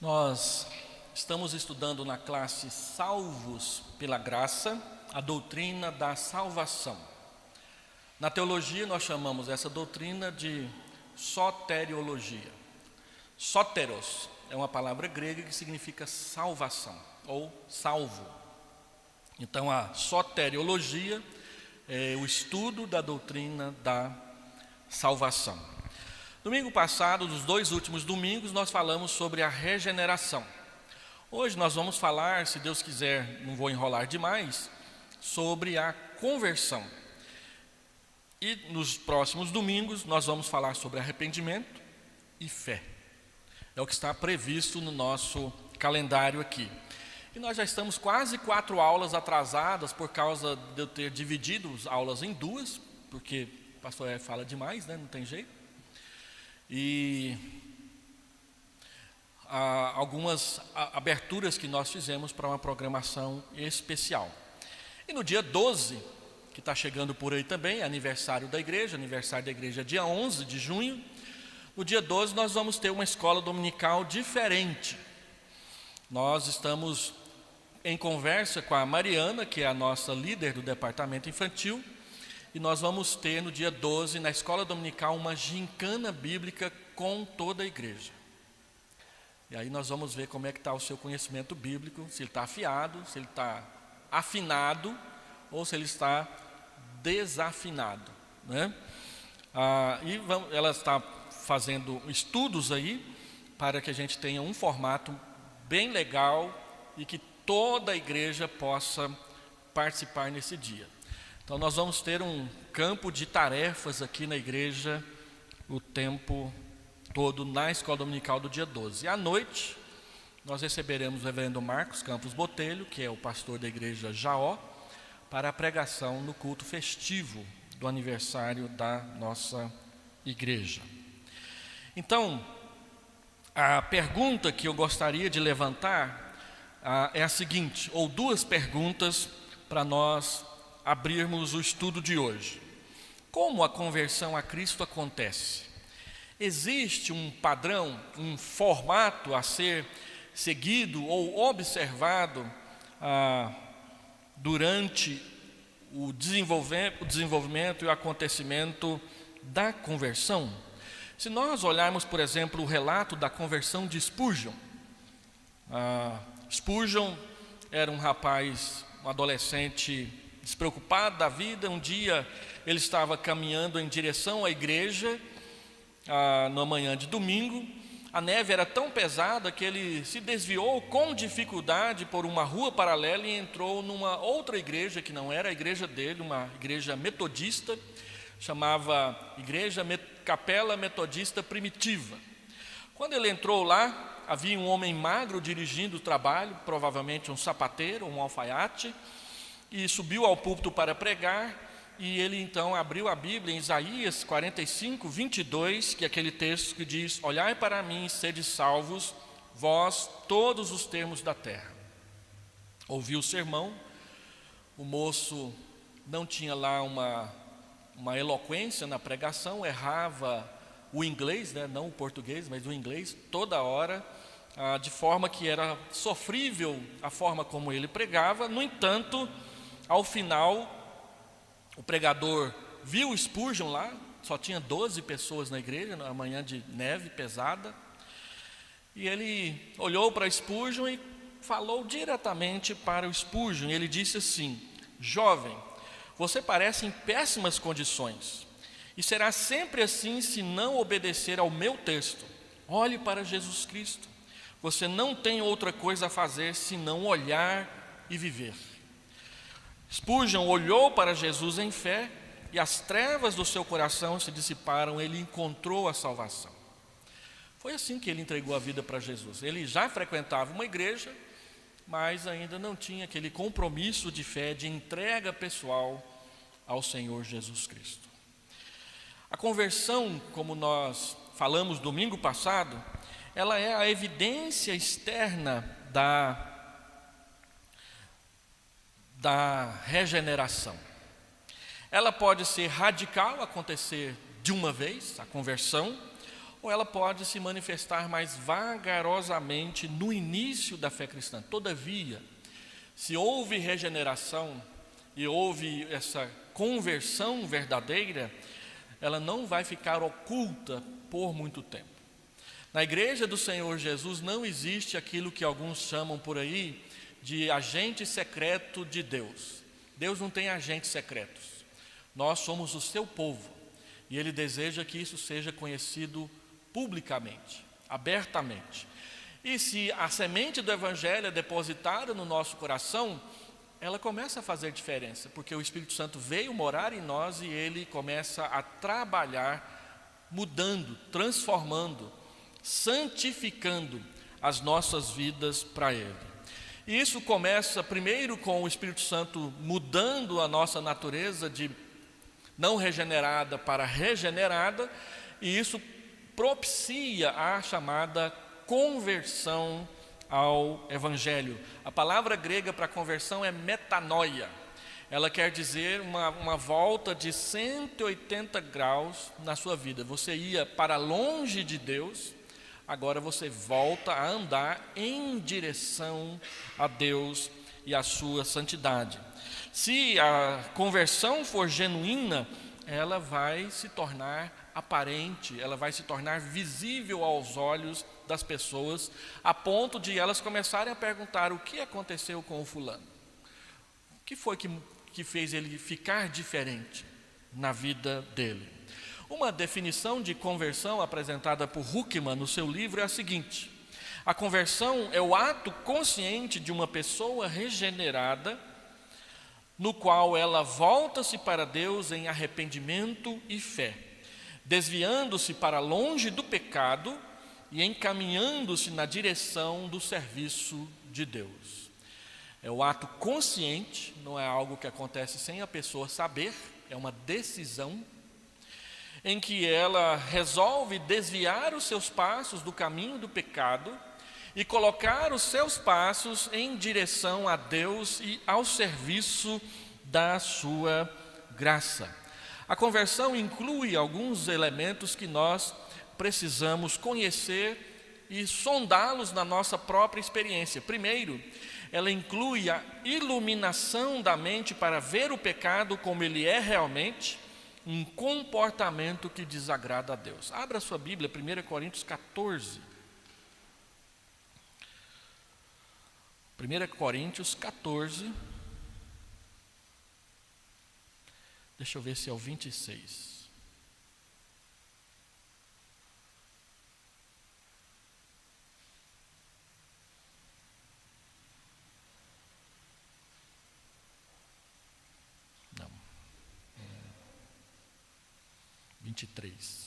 Nós estamos estudando na classe Salvos pela Graça, a doutrina da salvação. Na teologia nós chamamos essa doutrina de soteriologia. Soteros é uma palavra grega que significa salvação ou salvo. Então a soteriologia é o estudo da doutrina da salvação. Domingo passado, nos 2 últimos domingos, nós falamos sobre a regeneração. Hoje nós vamos falar, se Deus quiser, não vou enrolar demais, sobre a conversão. E nos próximos domingos nós vamos falar sobre arrependimento e fé. É o que está previsto no nosso calendário aqui. E nós já estamos quase 4 aulas atrasadas por causa de eu ter dividido as aulas em 2, porque o pastor fala demais, né? Não tem jeito. E algumas aberturas que nós fizemos para uma programação especial. E no dia 12, que está chegando por aí também, aniversário da igreja é dia 11 de junho. No dia 12 nós vamos ter uma escola dominical diferente. Nós estamos em conversa com a Mariana, que é a nossa líder do departamento infantil, e nós vamos ter no dia 12, na escola dominical, uma gincana bíblica com toda a igreja. E aí nós vamos ver como é que está o seu conhecimento bíblico, se ele está afiado, se ele está afinado, ou se ele está desafinado, né? Ela está fazendo estudos aí, para que a gente tenha um formato bem legal, e que toda a igreja possa participar nesse dia. Então nós vamos ter um campo de tarefas aqui na igreja o tempo todo na escola dominical do dia 12. E à noite nós receberemos o reverendo Marcos Campos Botelho, que é o pastor da igreja Jaó, para a pregação no culto festivo do aniversário da nossa igreja. Então, a pergunta que eu gostaria de levantar é a seguinte, ou 2 perguntas para nós abrirmos o estudo de hoje. Como a conversão a Cristo acontece? Existe um padrão, um formato a ser seguido ou observado durante o desenvolvimento e o acontecimento da conversão? Se nós olharmos, por exemplo, o relato da conversão de Spurgeon. Spurgeon era um rapaz, um adolescente despreocupado da vida. Um dia ele estava caminhando em direção à igreja, na manhã de domingo. A neve era tão pesada que ele se desviou com dificuldade por uma rua paralela e entrou numa outra igreja, que não era a igreja dele, uma igreja metodista, chamava Capela Metodista Primitiva. Quando ele entrou lá, havia um homem magro dirigindo o trabalho, provavelmente um sapateiro, um alfaiate, e subiu ao púlpito para pregar, e ele então abriu a Bíblia em Isaías 45, 22, que é aquele texto que diz: olhai para mim e sede salvos, vós todos os termos da terra. Ouviu o sermão, o moço não tinha lá uma eloquência na pregação, errava o inglês, né? Não o português, mas o inglês, toda hora, de forma que era sofrível a forma como ele pregava. No entanto, ao final, o pregador viu o Spurgeon lá, só tinha 12 pessoas na igreja, na manhã de neve pesada, e ele olhou para Spurgeon e falou diretamente para o Spurgeon. Ele disse assim: jovem, você parece em péssimas condições, e será sempre assim se não obedecer ao meu texto. Olhe para Jesus Cristo, você não tem outra coisa a fazer senão olhar e viver. Spurgeon olhou para Jesus em fé, e as trevas do seu coração se dissiparam. Ele encontrou a salvação. Foi assim que ele entregou a vida para Jesus. Ele já frequentava uma igreja, mas ainda não tinha aquele compromisso de fé, de entrega pessoal ao Senhor Jesus Cristo. A conversão, como nós falamos domingo passado, ela é a evidência externa da regeneração. Ela pode ser radical, acontecer de uma vez, a conversão, ou ela pode se manifestar mais vagarosamente no início da fé cristã. Todavia, se houve regeneração e houve essa conversão verdadeira, ela não vai ficar oculta por muito tempo. Na igreja do Senhor Jesus não existe aquilo que alguns chamam por aí de agente secreto de Deus. Deus não tem agentes secretos. Nós somos o seu povo e Ele deseja que isso seja conhecido publicamente, abertamente. E se a semente do Evangelho é depositada no nosso coração, ela começa a fazer diferença, porque o Espírito Santo veio morar em nós e Ele começa a trabalhar, mudando, transformando, santificando as nossas vidas para Ele. E isso começa primeiro com o Espírito Santo mudando a nossa natureza de não regenerada para regenerada, e isso propicia a chamada conversão ao Evangelho. A palavra grega para conversão é metanoia. Ela quer dizer uma volta de 180 graus na sua vida. Você ia para longe de Deus, agora você volta a andar em direção a Deus e a sua santidade. Se a conversão for genuína, ela vai se tornar aparente, ela vai se tornar visível aos olhos das pessoas, a ponto de elas começarem a perguntar: o que aconteceu com o fulano? O que foi que fez ele ficar diferente na vida dele? Uma definição de conversão apresentada por Huckman no seu livro é a seguinte: a conversão é o ato consciente de uma pessoa regenerada, no qual ela volta-se para Deus em arrependimento e fé, desviando-se para longe do pecado e encaminhando-se na direção do serviço de Deus. É o ato consciente, não é algo que acontece sem a pessoa saber, é uma decisão em que ela resolve desviar os seus passos do caminho do pecado e colocar os seus passos em direção a Deus e ao serviço da sua graça. A conversão inclui alguns elementos que nós precisamos conhecer e sondá-los na nossa própria experiência. Primeiro, ela inclui a iluminação da mente para ver o pecado como ele é realmente, um comportamento que desagrada a Deus. Abra sua Bíblia, 1 Coríntios 14. 1 Coríntios 14, deixa eu ver se é o 26. Não. 23.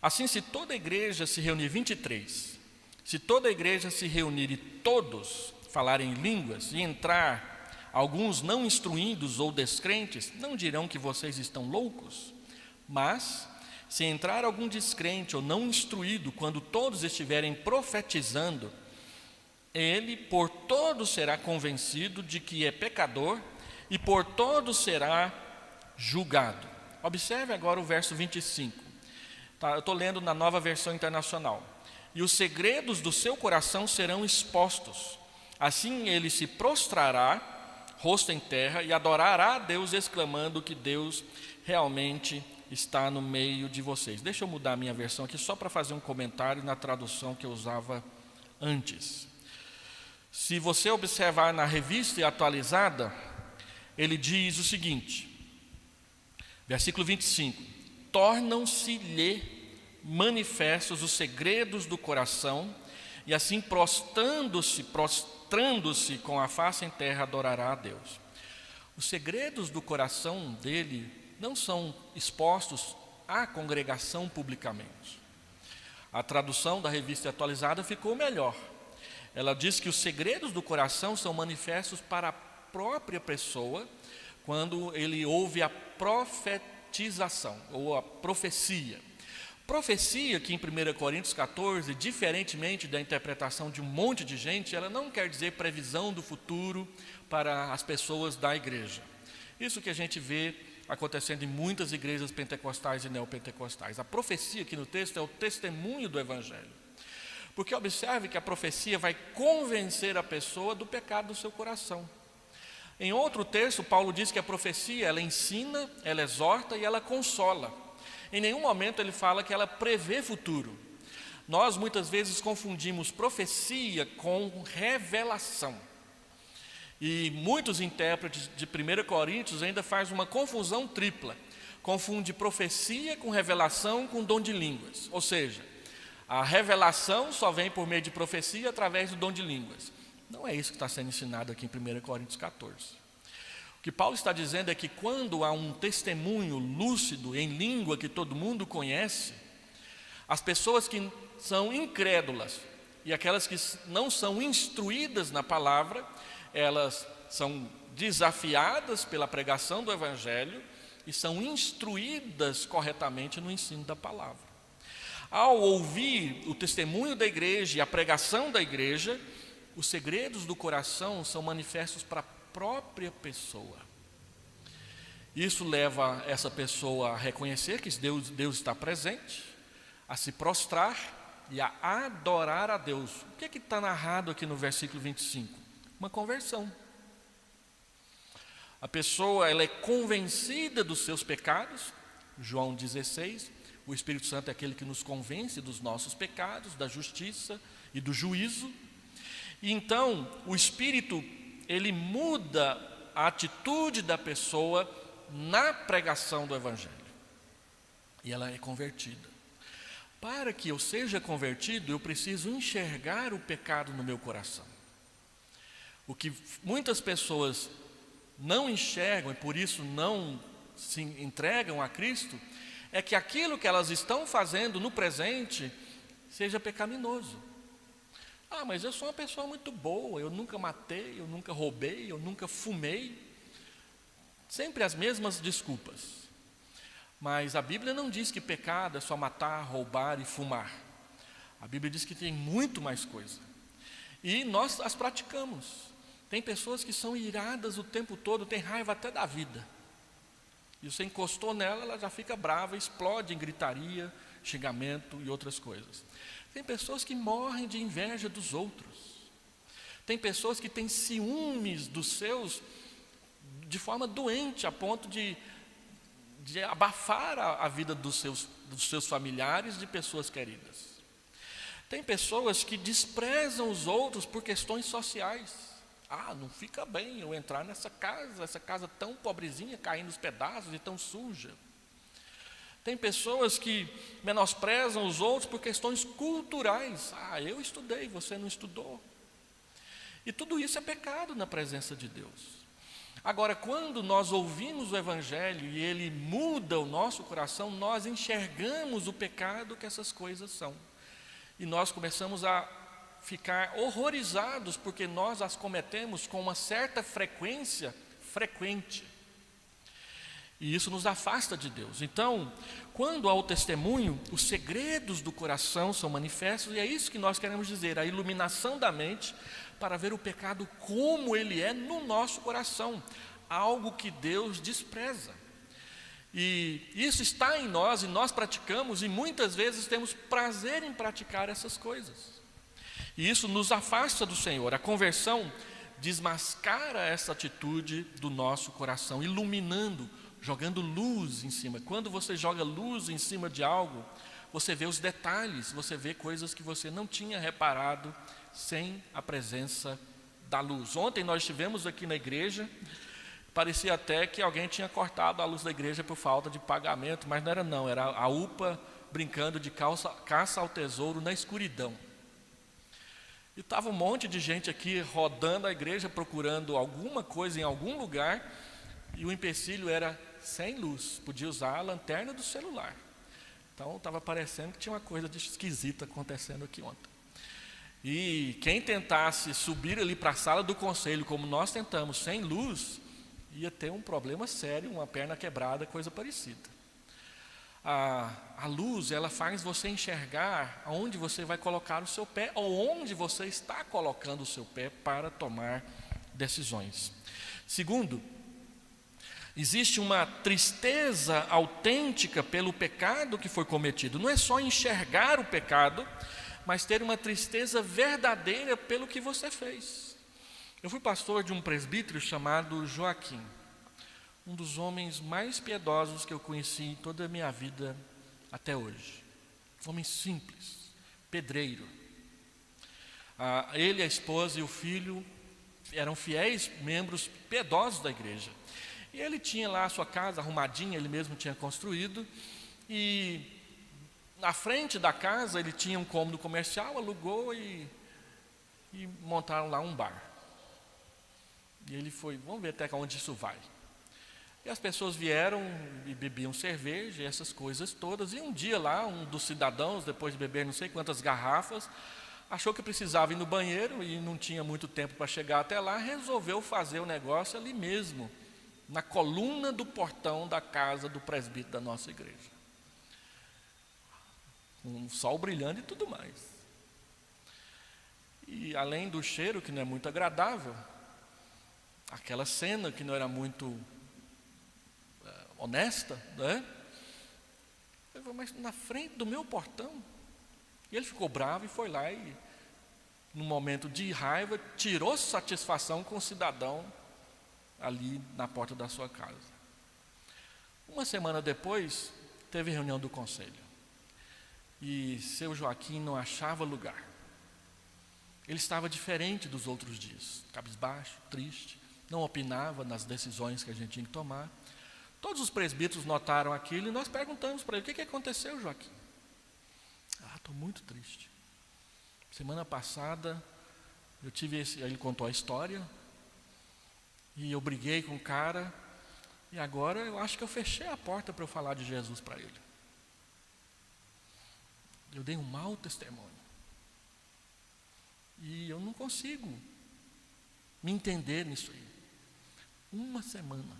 Assim, se toda a igreja se reunir, 23, se toda a igreja se reunir e todos falarem línguas e entrar alguns não instruídos ou descrentes, não dirão que vocês estão loucos? Mas, se entrar algum descrente ou não instruído, quando todos estiverem profetizando, ele por todos será convencido de que é pecador e por todos será julgado. Observe agora o verso 25. Eu estou lendo na Nova Versão Internacional. E os segredos do seu coração serão expostos. Assim ele se prostrará, rosto em terra, e adorará a Deus, exclamando que Deus realmente está no meio de vocês. Deixa eu mudar a minha versão aqui, só para fazer um comentário na tradução que eu usava antes. Se você observar na revista atualizada, ele diz o seguinte, versículo 25: tornam-se-lhe manifestos os segredos do coração, e assim prostrando-se com a face em terra, adorará a Deus. Os segredos do coração dele não são expostos à congregação publicamente. A tradução da revista atualizada ficou melhor. Ela diz que os segredos do coração são manifestos para a própria pessoa, quando ele ouve a profetização ou a profecia. Profecia, que em 1 Coríntios 14, diferentemente da interpretação de um monte de gente, ela não quer dizer previsão do futuro para as pessoas da igreja. Isso que a gente vê acontecendo em muitas igrejas pentecostais e neopentecostais. A profecia aqui no texto é o testemunho do Evangelho. Porque observe que a profecia vai convencer a pessoa do pecado do seu coração. Em outro texto, Paulo diz que a profecia, ela ensina, ela exorta e ela consola. Em nenhum momento ele fala que ela prevê futuro. Nós muitas vezes confundimos profecia com revelação. E muitos intérpretes de 1 Coríntios ainda fazem uma confusão tripla. Confunde profecia com revelação com dom de línguas. Ou seja, a revelação só vem por meio de profecia através do dom de línguas. Não é isso que está sendo ensinado aqui em 1 Coríntios 14. O que Paulo está dizendo é que quando há um testemunho lúcido em língua que todo mundo conhece, as pessoas que são incrédulas e aquelas que não são instruídas na palavra, elas são desafiadas pela pregação do Evangelho e são instruídas corretamente no ensino da palavra. Ao ouvir o testemunho da igreja e a pregação da igreja, os segredos do coração são manifestos para a própria pessoa. Isso leva essa pessoa a reconhecer que Deus está presente, a se prostrar e a adorar a Deus. O que está narrado aqui no versículo 25? Uma conversão. A pessoa ela é convencida dos seus pecados. João 16, o Espírito Santo é aquele que nos convence dos nossos pecados, da justiça e do juízo. E então o Espírito ele muda a atitude da pessoa na pregação do Evangelho. E ela é convertida. Para que eu seja convertido, eu preciso enxergar o pecado no meu coração. O que muitas pessoas não enxergam e por isso não se entregam a Cristo, é que aquilo que elas estão fazendo no presente seja pecaminoso. Ah, mas eu sou uma pessoa muito boa, eu nunca matei, eu nunca roubei, eu nunca fumei. Sempre as mesmas desculpas. Mas a Bíblia não diz que pecado é só matar, roubar e fumar. A Bíblia diz que tem muito mais coisa. E nós as praticamos. Tem pessoas que são iradas o tempo todo, tem raiva até da vida. E você encostou nela, ela já fica brava, explode em gritaria, xingamento e outras coisas. Tem pessoas que morrem de inveja dos outros. Tem pessoas que têm ciúmes dos seus de forma doente, a ponto de abafar a vida dos seus familiares, de pessoas queridas. Tem pessoas que desprezam os outros por questões sociais. Ah, não fica bem eu entrar nessa casa tão pobrezinha, caindo nos pedaços e tão suja. Tem pessoas que menosprezam os outros por questões culturais. Ah, eu estudei, você não estudou. E tudo isso é pecado na presença de Deus. Agora, quando nós ouvimos o Evangelho e ele muda o nosso coração, nós enxergamos o pecado que essas coisas são. E nós começamos a ficar horrorizados porque nós as cometemos com uma certa frequência frequente. E isso nos afasta de Deus. Então, quando há o testemunho, os segredos do coração são manifestos, e é isso que nós queremos dizer, a iluminação da mente para ver o pecado como ele é no nosso coração, algo que Deus despreza. E isso está em nós e nós praticamos, e muitas vezes temos prazer em praticar essas coisas. E isso nos afasta do Senhor. A conversão desmascara essa atitude do nosso coração, iluminando, jogando luz em cima. Quando você joga luz em cima de algo, você vê os detalhes, você vê coisas que você não tinha reparado sem a presença da luz. Ontem nós estivemos aqui na igreja, parecia até que alguém tinha cortado a luz da igreja por falta de pagamento, mas não era não, era a UPA brincando de caça ao tesouro na escuridão. E estava um monte de gente aqui rodando a igreja, procurando alguma coisa em algum lugar, e o empecilho era sem luz, podia usar a lanterna do celular. Então estava parecendo que tinha uma coisa de esquisita acontecendo aqui ontem. E quem tentasse subir ali para a sala do conselho, como nós tentamos, sem luz, ia ter um problema sério, uma perna quebrada, coisa parecida. A luz, ela faz você enxergar aonde você vai colocar o seu pé, ou onde você está colocando o seu pé para tomar decisões. Segundo, Existe uma tristeza autêntica pelo pecado que foi cometido. Não é só enxergar o pecado, mas ter uma tristeza verdadeira pelo que você fez. Eu fui pastor de um presbítero chamado Joaquim, um dos homens mais piedosos que eu conheci em toda a minha vida até hoje. Homem simples, pedreiro. Ele, a esposa e o filho eram fiéis membros piedosos da igreja. E ele tinha lá a sua casa arrumadinha, ele mesmo tinha construído, e na frente da casa ele tinha um cômodo comercial, alugou e montaram lá um bar. E ele foi, vamos ver até onde isso vai. E as pessoas vieram e bebiam cerveja e essas coisas todas, e um dia lá, um dos cidadãos, depois de beber não sei quantas garrafas, achou que precisava ir no banheiro e não tinha muito tempo para chegar até lá, resolveu fazer o negócio ali mesmo, na coluna do portão da casa do presbítero da nossa igreja. Com o sol brilhando e tudo mais. E além do cheiro, que não é muito agradável, aquela cena que não era muito honesta, né? Eu falei, mas na frente do meu portão? E ele ficou bravo e foi lá e, num momento de raiva, tirou satisfação com o cidadão ali na porta da sua casa. Uma semana depois, teve reunião do conselho. E seu Joaquim não achava lugar. Ele estava diferente dos outros dias, cabisbaixo, triste, não opinava nas decisões que a gente tinha que tomar. Todos os presbíteros notaram aquilo e nós perguntamos para ele, o que aconteceu, Joaquim? Estou muito triste. Semana passada, ele contou a história, e eu briguei com o cara, e agora eu acho que eu fechei a porta para eu falar de Jesus para ele. Eu dei um mau testemunho. E eu não consigo me entender nisso aí. Uma semana.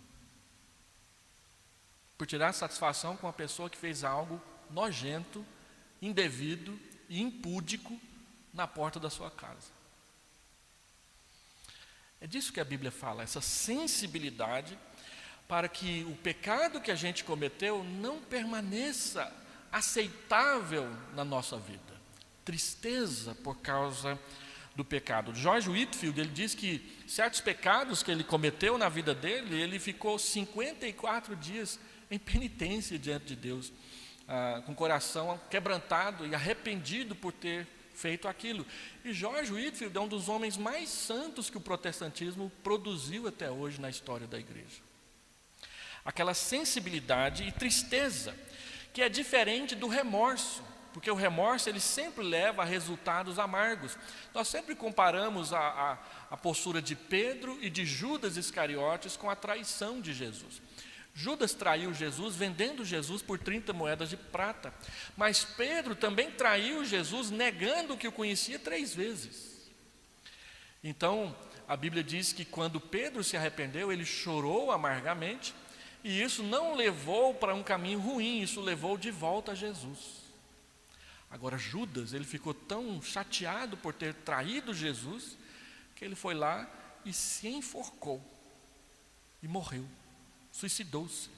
Por tirar satisfação com uma pessoa que fez algo nojento, indevido e impúdico na porta da sua casa. É disso que a Bíblia fala, essa sensibilidade para que o pecado que a gente cometeu não permaneça aceitável na nossa vida. Tristeza por causa do pecado. George Whitefield, ele diz que certos pecados que ele cometeu na vida dele, ele ficou 54 dias em penitência diante de Deus, com o coração quebrantado e arrependido por ter feito aquilo. E George Whitefield é um dos homens mais santos que o protestantismo produziu até hoje na história da igreja. Aquela sensibilidade e tristeza que é diferente do remorso, porque o remorso ele sempre leva a resultados amargos. Nós sempre comparamos a postura de Pedro e de Judas Iscariotes com a traição de Jesus. Judas traiu Jesus vendendo Jesus por 30 moedas de prata. Mas Pedro também traiu Jesus negando que o conhecia 3 vezes. Então, a Bíblia diz que quando Pedro se arrependeu, ele chorou amargamente. E isso não levou para um caminho ruim, isso levou de volta a Jesus. Agora Judas, ele ficou tão chateado por ter traído Jesus, que ele foi lá e se enforcou. E morreu. Suicidou-se.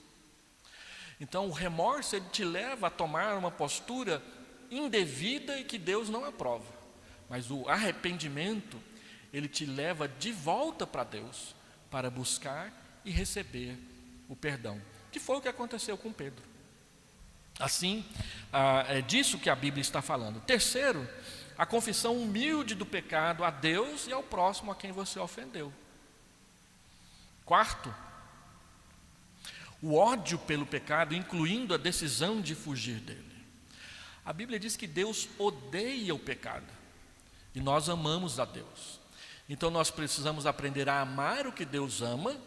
Então o remorso ele te leva a tomar uma postura indevida e que Deus não aprova. Mas o arrependimento ele te leva de volta para Deus para buscar e receber o perdão, que foi o que aconteceu com Pedro. Assim, é disso que a Bíblia está falando. Terceiro, a confissão humilde do pecado a Deus e ao próximo a quem você ofendeu. Quarto, o ódio pelo pecado, incluindo a decisão de fugir dele. A Bíblia diz que Deus odeia o pecado e nós amamos a Deus. Então nós precisamos aprender a amar o que Deus ama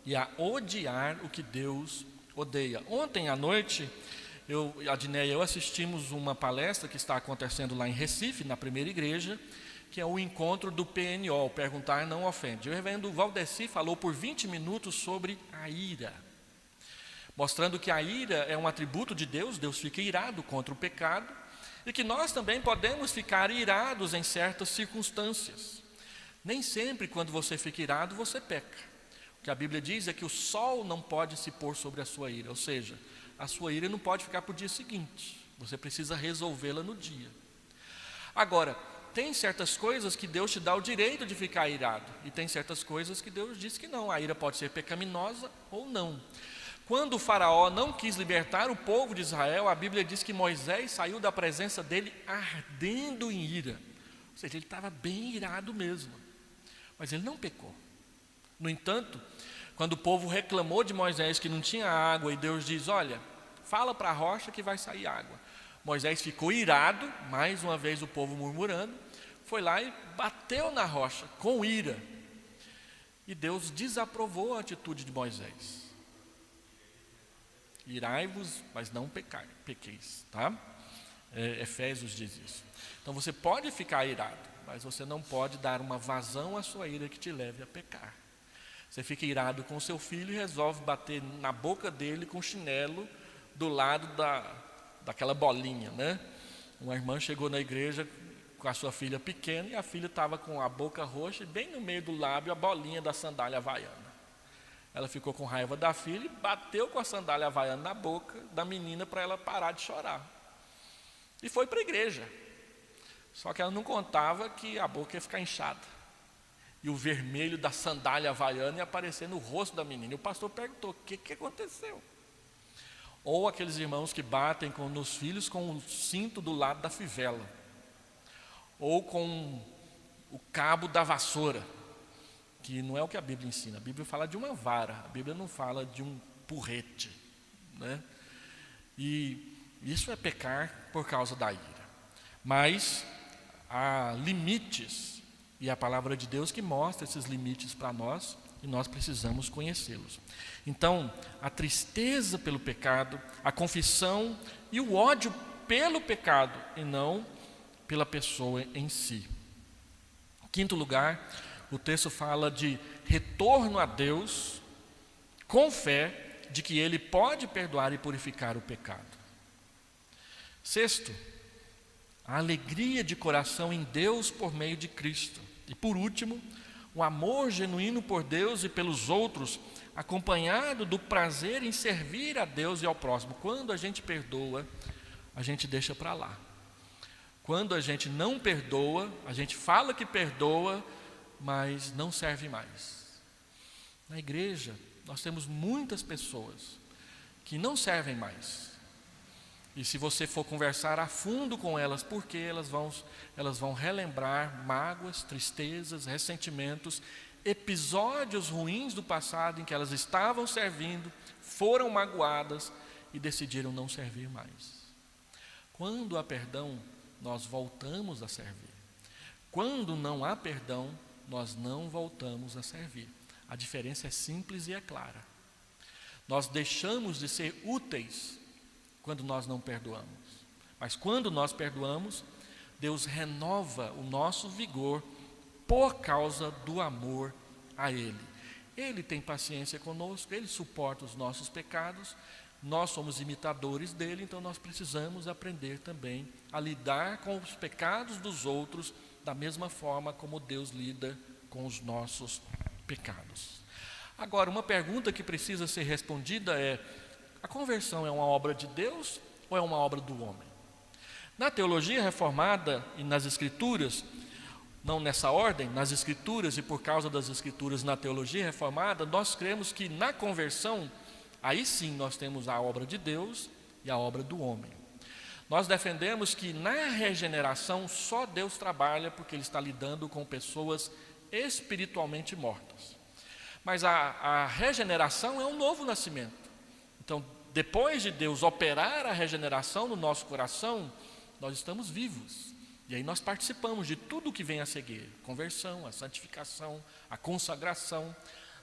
e a odiar o que Deus odeia. Ontem à noite, a Diné e eu assistimos uma palestra que está acontecendo lá em Recife, na primeira igreja, que é o encontro do PNO, Perguntar Não Ofende. O reverendo Valdeci falou por 20 minutos sobre a ira, mostrando que a ira é um atributo de Deus, Deus fica irado contra o pecado, e que nós também podemos ficar irados em certas circunstâncias. Nem sempre quando você fica irado, você peca. que a Bíblia diz é que o sol não pode se pôr sobre a sua ira, ou seja, a sua ira não pode ficar para o dia seguinte, você precisa resolvê-la no dia. Agora, tem certas coisas que Deus te dá o direito de ficar irado, e tem certas coisas que Deus diz que não, a ira pode ser pecaminosa ou não. Quando o faraó não quis libertar o povo de Israel, a Bíblia diz que Moisés saiu da presença dele ardendo em ira, ou seja, ele estava bem irado mesmo, mas ele não pecou. No entanto, quando o povo reclamou de Moisés que não tinha água, e Deus diz, olha, fala para a rocha que vai sair água. Moisés ficou irado, mais uma vez o povo murmurando, foi lá e bateu na rocha com ira. E Deus desaprovou a atitude de Moisés. Irai-vos, mas não pequeis, tá? Efésios diz isso. Então você pode ficar irado, mas você não pode dar uma vazão à sua ira que te leve a pecar. Você fica irado com o seu filho e resolve bater na boca dele com chinelo do lado daquela bolinha, né? Uma irmã chegou na igreja com a sua filha pequena e a filha estava com a boca roxa e bem no meio do lábio a bolinha da sandália havaiana. Ela ficou com raiva da filha e bateu com a sandália havaiana na boca da menina para ela parar de chorar. E foi para a igreja. Só que ela não contava que a boca ia ficar inchada. E o vermelho da sandália havaiana ia aparecer no rosto da menina. E o pastor perguntou, o que aconteceu? Ou aqueles irmãos que batem nos filhos com o cinto do lado da fivela, ou com o cabo da vassoura, que não é o que a Bíblia ensina. A Bíblia fala de uma vara, a Bíblia não fala de um porrete, né? E isso é pecar por causa da ira. Mas há limites, e a palavra de Deus que mostra esses limites para nós, e nós precisamos conhecê-los. Então, a tristeza pelo pecado, a confissão e o ódio pelo pecado, e não pela pessoa em si. Em quinto lugar, o texto fala de retorno a Deus com fé de que Ele pode perdoar e purificar o pecado. Sexto, a alegria de coração em Deus por meio de Cristo. E por último, o amor genuíno por Deus e pelos outros, acompanhado do prazer em servir a Deus e ao próximo. Quando a gente perdoa, a gente deixa para lá. Quando a gente não perdoa, a gente fala que perdoa, mas não serve mais. Na igreja, nós temos muitas pessoas que não servem mais. E se você for conversar a fundo com elas, porque elas vão relembrar mágoas, tristezas, ressentimentos, episódios ruins do passado em que elas estavam servindo, foram magoadas e decidiram não servir mais. Quando há perdão, nós voltamos a servir. Quando não há perdão, nós não voltamos a servir. A diferença é simples e é clara. Nós deixamos de ser úteis quando nós não perdoamos. Mas quando nós perdoamos, Deus renova o nosso vigor por causa do amor a Ele. Ele tem paciência conosco, Ele suporta os nossos pecados, nós somos imitadores dEle, então nós precisamos aprender também a lidar com os pecados dos outros da mesma forma como Deus lida com os nossos pecados. Agora, uma pergunta que precisa ser respondida é: a conversão é uma obra de Deus ou é uma obra do homem? Na teologia reformada e nas escrituras, não nessa ordem, nas escrituras e por causa das escrituras na teologia reformada, nós cremos que na conversão, aí sim nós temos a obra de Deus e a obra do homem. Nós defendemos que na regeneração só Deus trabalha porque Ele está lidando com pessoas espiritualmente mortas. Mas a regeneração é um novo nascimento. Então, depois de Deus operar a regeneração no nosso coração, nós estamos vivos. E aí nós participamos de tudo o que vem a seguir. A conversão, a santificação, a consagração.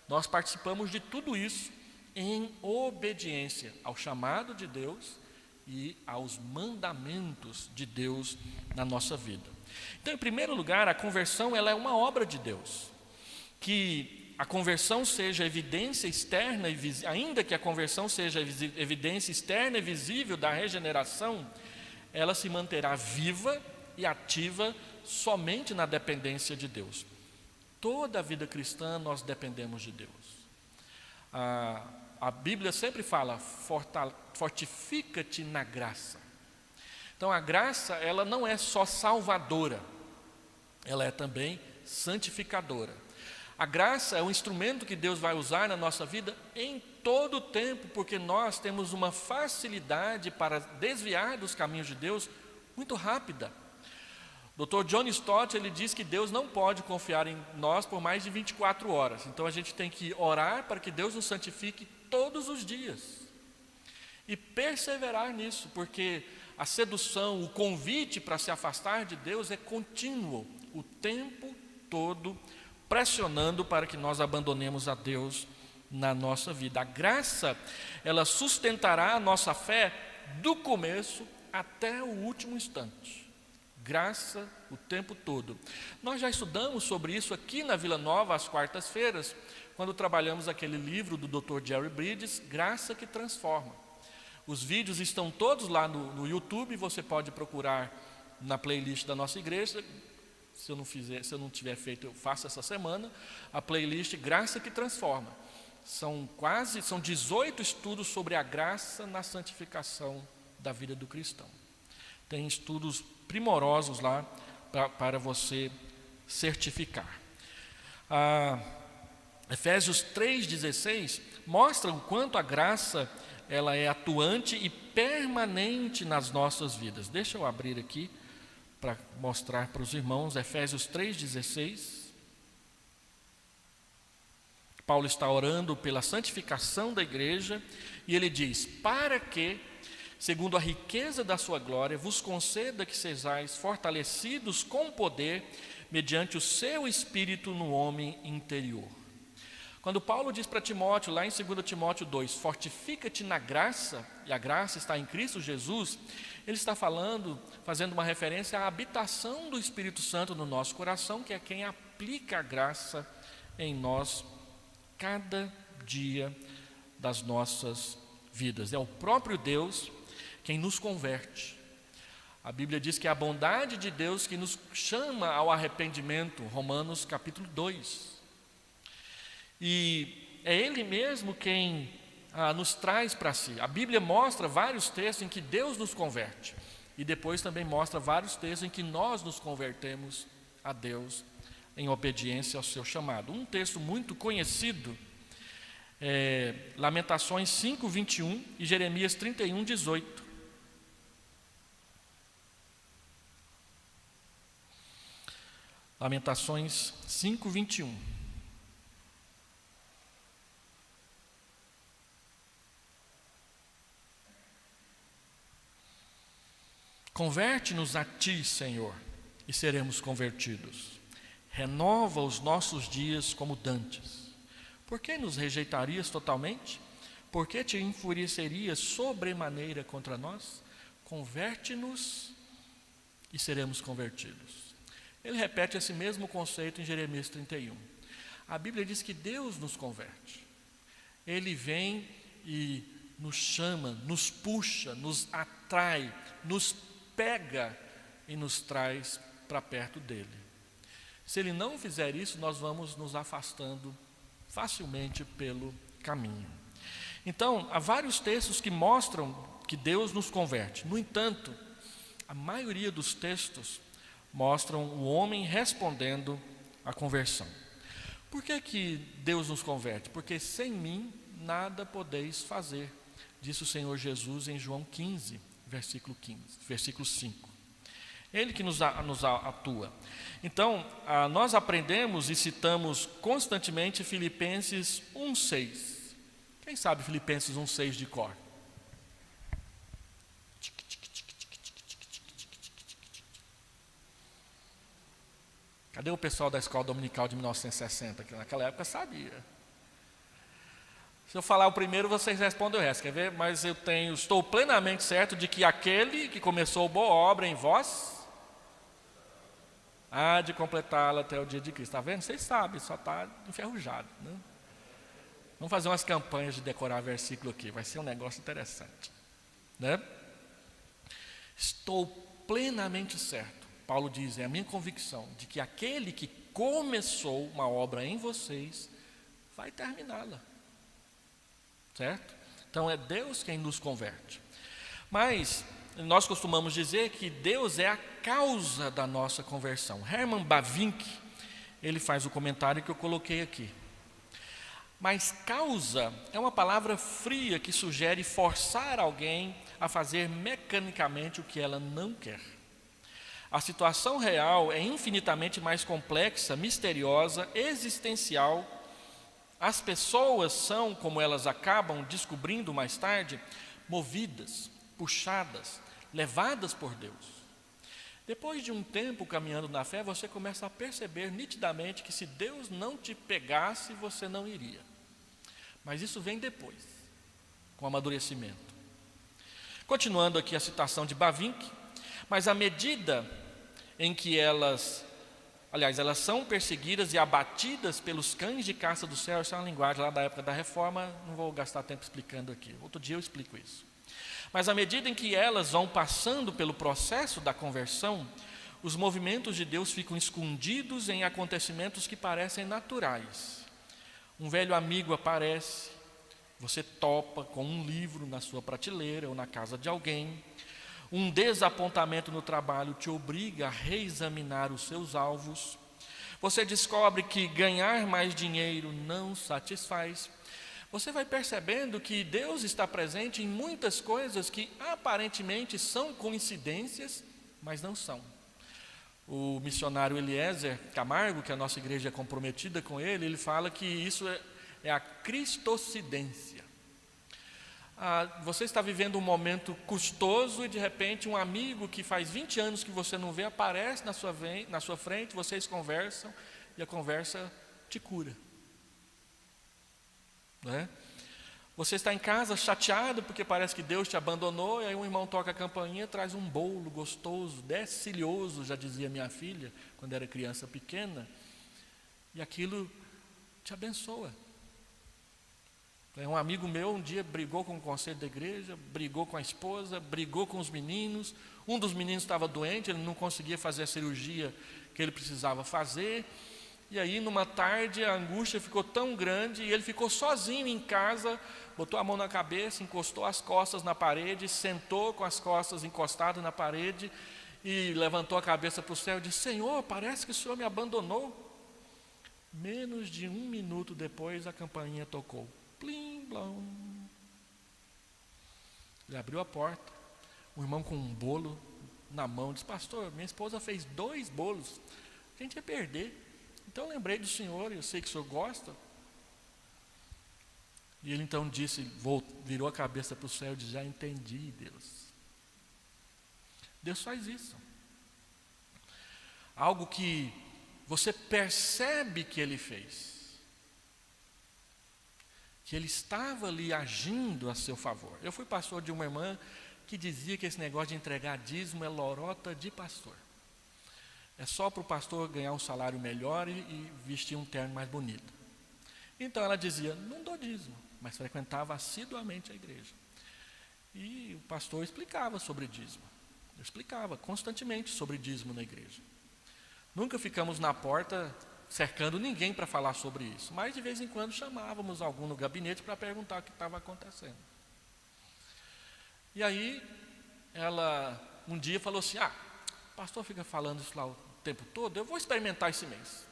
Nós participamos de tudo isso em obediência ao chamado de Deus e aos mandamentos de Deus na nossa vida. Então, em primeiro lugar, a conversão ela é uma obra de Deus. Que a conversão seja evidência externa, ainda que a conversão seja evidência externa e visível da regeneração, ela se manterá viva e ativa somente na dependência de Deus. Toda a vida cristã nós dependemos de Deus. A Bíblia sempre fala, fortifica-te na graça. Então a graça, ela não é só salvadora, ela é também santificadora. A graça é um instrumento que Deus vai usar na nossa vida em todo o tempo, porque nós temos uma facilidade para desviar dos caminhos de Deus muito rápida. Dr. John Stott, ele diz que Deus não pode confiar em nós por mais de 24 horas. Então a gente tem que orar para que Deus nos santifique todos os dias. E perseverar nisso, porque a sedução, o convite para se afastar de Deus é contínuo, o tempo todo, pressionando para que nós abandonemos a Deus na nossa vida. A graça, ela sustentará a nossa fé do começo até o último instante. Graça o tempo todo. Nós já estudamos sobre isso aqui na Vila Nova, às quartas-feiras, quando trabalhamos aquele livro do Dr. Jerry Bridges, Graça que Transforma. Os vídeos estão todos lá no YouTube, você pode procurar na playlist da nossa igreja. Se eu não tiver feito, eu faço essa semana, a playlist Graça que Transforma. São 18 estudos sobre a graça na santificação da vida do cristão. Tem estudos primorosos lá para você certificar. Efésios 3,16 mostra o quanto a graça ela é atuante e permanente nas nossas vidas. Deixa eu abrir aqui para mostrar para os irmãos, Efésios 3,16. Paulo está orando pela santificação da igreja e ele diz: para que, segundo a riqueza da sua glória, vos conceda que sejais fortalecidos com poder, mediante o seu Espírito no homem interior. Quando Paulo diz para Timóteo, lá em 2 Timóteo 2, fortifica-te na graça, e a graça está em Cristo Jesus, ele está fazendo uma referência à habitação do Espírito Santo no nosso coração, que é quem aplica a graça em nós, cada dia das nossas vidas. É o próprio Deus quem nos converte. A Bíblia diz que é a bondade de Deus que nos chama ao arrependimento, Romanos capítulo 2. E é Ele mesmo quem nos traz para si. A Bíblia mostra vários textos em que Deus nos converte. E depois também mostra vários textos em que nós nos convertemos a Deus em obediência ao seu chamado. Um texto muito conhecido é Lamentações 5:21 e Jeremias 31:18. Lamentações 5:21. Converte-nos a Ti, Senhor, e seremos convertidos. Renova os nossos dias como dantes. Por que nos rejeitarias totalmente? Por que te enfurecerias sobremaneira contra nós? Converte-nos e seremos convertidos. Ele repete esse mesmo conceito em Jeremias 31. A Bíblia diz que Deus nos converte. Ele vem e nos chama, nos puxa, nos atrai, nos pega e nos traz para perto dele. Se ele não fizer isso, nós vamos nos afastando facilmente pelo caminho. Então, há vários textos que mostram que Deus nos converte. No entanto, a maioria dos textos mostram o homem respondendo à conversão. Por que Deus nos converte? Porque sem mim nada podeis fazer, disse o Senhor Jesus em João 15, versículo 5. Ele que nos atua. Então, nós aprendemos e citamos constantemente Filipenses 1:6. Quem sabe Filipenses 1:6 de cor? Cadê o pessoal da escola dominical de 1960, que naquela época sabia? Se eu falar o primeiro, vocês respondem o resto, quer ver? Mas estou plenamente certo de que aquele que começou boa obra em vós, há de completá-la até o dia de Cristo. Está vendo? Vocês sabem, só está enferrujado, né? Vamos fazer umas campanhas de decorar versículo aqui, vai ser um negócio interessante, né? Estou plenamente certo, Paulo diz, é a minha convicção, de que aquele que começou uma obra em vocês, vai terminá-la. certo? Então é Deus quem nos converte. Mas nós costumamos dizer que Deus é a causa da nossa conversão. Herman Bavinck, ele faz o comentário que eu coloquei aqui. Mas causa é uma palavra fria que sugere forçar alguém a fazer mecanicamente o que ela não quer. A situação real é infinitamente mais complexa, misteriosa, existencial. As pessoas são, como elas acabam descobrindo mais tarde, movidas, puxadas, levadas por Deus. Depois de um tempo caminhando na fé, você começa a perceber nitidamente que se Deus não te pegasse, você não iria. Mas isso vem depois, com o amadurecimento. Continuando aqui a citação de Bavinck, mas à medida em que elas são perseguidas e abatidas pelos cães de caça do céu, essa é uma linguagem lá da época da Reforma, não vou gastar tempo explicando aqui, outro dia eu explico isso. Mas à medida em que elas vão passando pelo processo da conversão, os movimentos de Deus ficam escondidos em acontecimentos que parecem naturais. Um velho amigo aparece, você topa com um livro na sua prateleira ou na casa de alguém. Um desapontamento no trabalho te obriga a reexaminar os seus alvos. Você descobre que ganhar mais dinheiro não satisfaz. Você vai percebendo que Deus está presente em muitas coisas que aparentemente são coincidências, mas não são. O missionário Eliezer Camargo, que a nossa igreja é comprometida com ele fala que isso é a cristocidência. Você está vivendo um momento custoso e de repente um amigo que faz 20 anos que você não vê aparece na sua frente, vocês conversam e a conversa te cura. Não é? Você está em casa chateado porque parece que Deus te abandonou, e aí um irmão toca a campainha, traz um bolo gostoso, decilioso, já dizia minha filha, quando era criança pequena, e aquilo te abençoa. Um amigo meu um dia brigou com o conselho da igreja, brigou com a esposa, brigou com os meninos, um dos meninos estava doente, ele não conseguia fazer a cirurgia que ele precisava fazer, e aí numa tarde a angústia ficou tão grande, e ele ficou sozinho em casa, botou a mão na cabeça, encostou as costas na parede, sentou com as costas encostadas na parede, e levantou a cabeça para o céu e disse: Senhor, parece que o Senhor me abandonou. Menos de 1 minuto depois a campainha tocou. Plim, blom. Ele abriu a porta, o irmão com um bolo na mão disse: Pastor, minha esposa fez 2 bolos, a gente ia perder. Então eu lembrei do Senhor, eu sei que o Senhor gosta. E ele então disse, virou a cabeça para o céu e disse: já entendi, Deus. Deus faz isso. Algo que você percebe que Ele fez, que Ele estava ali agindo a seu favor. Eu fui pastor de uma irmã que dizia que esse negócio de entregar dízimo é lorota de pastor. É só para o pastor ganhar um salário melhor e vestir um terno mais bonito. Então ela dizia: não dou dízimo, mas frequentava assiduamente a igreja. E o pastor explicava sobre dízimo. Eu explicava constantemente sobre dízimo na igreja. Nunca ficamos na porta cercando ninguém para falar sobre isso, mas de vez em quando chamávamos algum no gabinete para perguntar o que estava acontecendo. E aí ela um dia falou assim: o pastor fica falando isso lá o tempo todo, eu vou experimentar esse mês.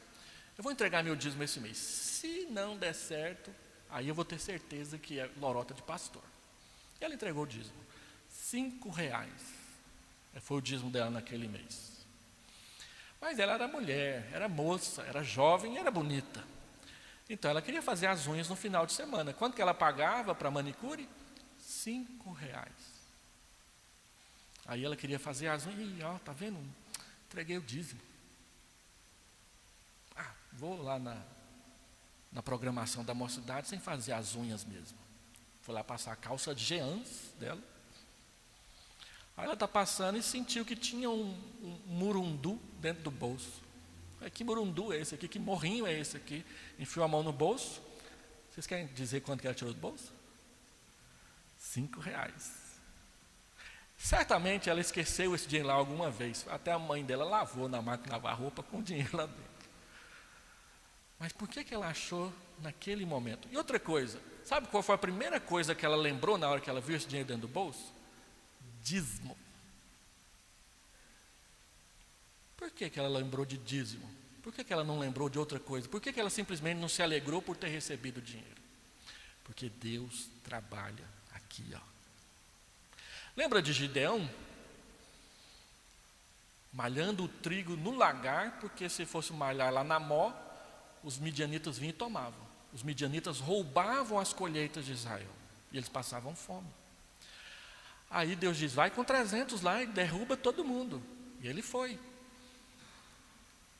Eu vou entregar meu dízimo esse mês. Se não der certo, aí eu vou ter certeza que é lorota de pastor. E ela entregou o dízimo. R$5. Foi o dízimo dela naquele mês. Mas ela era mulher, era moça, era jovem e era bonita. Então ela queria fazer as unhas no final de semana. Quanto que ela pagava para manicure? R$5. Aí ela queria fazer as unhas, e tá vendo? Entreguei o dízimo. Vou lá na programação da mocidade sem fazer as unhas mesmo. Fui lá passar a calça de jeans dela. Aí ela está passando e sentiu que tinha um murundu dentro do bolso. Que murundu é esse aqui? Que morrinho é esse aqui? Enfiou a mão no bolso. Vocês querem dizer quanto que ela tirou do bolso? R$5. Certamente ela esqueceu esse dinheiro lá alguma vez. Até a mãe dela lavou na máquina de lavar roupa com o dinheiro lá dentro. Mas por que ela achou naquele momento? E outra coisa, sabe qual foi a primeira coisa que ela lembrou na hora que ela viu esse dinheiro dentro do bolso? Dízimo. Por que ela lembrou de dízimo? Por que ela não lembrou de outra coisa? Por que ela simplesmente não se alegrou por ter recebido dinheiro? Porque Deus trabalha aqui, ó. Lembra de Gideão? Malhando o trigo no lagar, porque se fosse malhar lá na Mó, os midianitas vinham e tomavam. Os midianitas roubavam as colheitas de Israel e eles passavam fome. Aí Deus diz: vai com 300 lá e derruba todo mundo. E ele foi.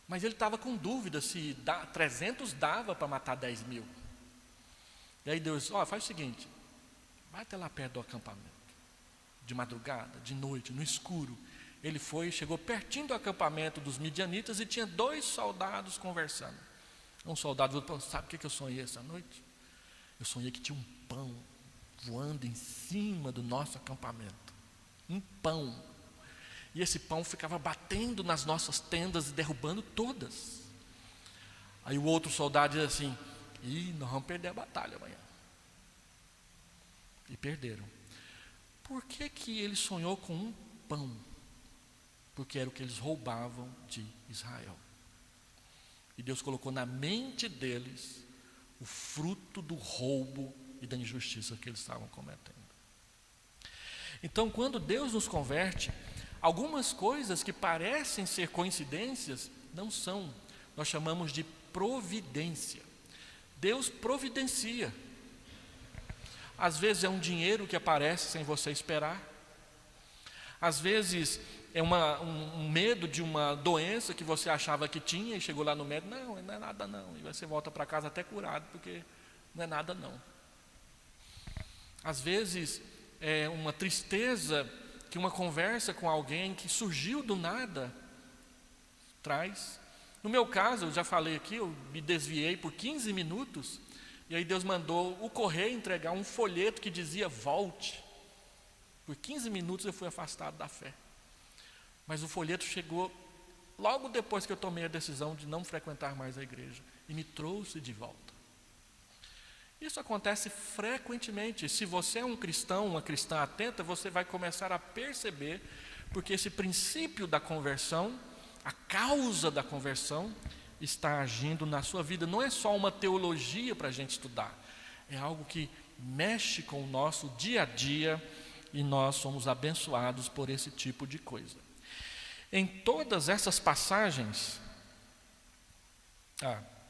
Mas ele estava com dúvida se 300 dava para matar 10 mil. E aí Deus: faz o seguinte, vai até lá perto do acampamento, de madrugada, de noite, no escuro. Ele foi, chegou pertinho do acampamento dos midianitas e tinha 2 soldados conversando. Um soldado falou: sabe o que eu sonhei essa noite? Eu sonhei que tinha um pão voando em cima do nosso acampamento. Um pão. E esse pão ficava batendo nas nossas tendas e derrubando todas. Aí o outro soldado diz assim: nós vamos perder a batalha amanhã. E perderam. Por que ele sonhou com um pão? Porque era o que eles roubavam de Israel. E Deus colocou na mente deles o fruto do roubo e da injustiça que eles estavam cometendo. Então, quando Deus nos converte, algumas coisas que parecem ser coincidências, não são. Nós chamamos de providência. Deus providencia. Às vezes é um dinheiro que aparece sem você esperar. Às vezes é um medo de uma doença que você achava que tinha e chegou lá no médico: não é nada não. E você volta para casa até curado, porque não é nada não. Às vezes é uma tristeza que uma conversa com alguém que surgiu do nada traz. No meu caso, eu já falei aqui, eu me desviei por 15 minutos, e aí Deus mandou o correio entregar um folheto que dizia: volte. Por 15 minutos eu fui afastado da fé. Mas o folheto chegou logo depois que eu tomei a decisão de não frequentar mais a igreja, e me trouxe de volta. Isso acontece frequentemente. Se você é um cristão, uma cristã atenta, você vai começar a perceber, porque esse princípio da conversão, a causa da conversão, está agindo na sua vida. Não é só uma teologia para a gente estudar, é algo que mexe com o nosso dia a dia, e nós somos abençoados por esse tipo de coisa. Em todas essas passagens,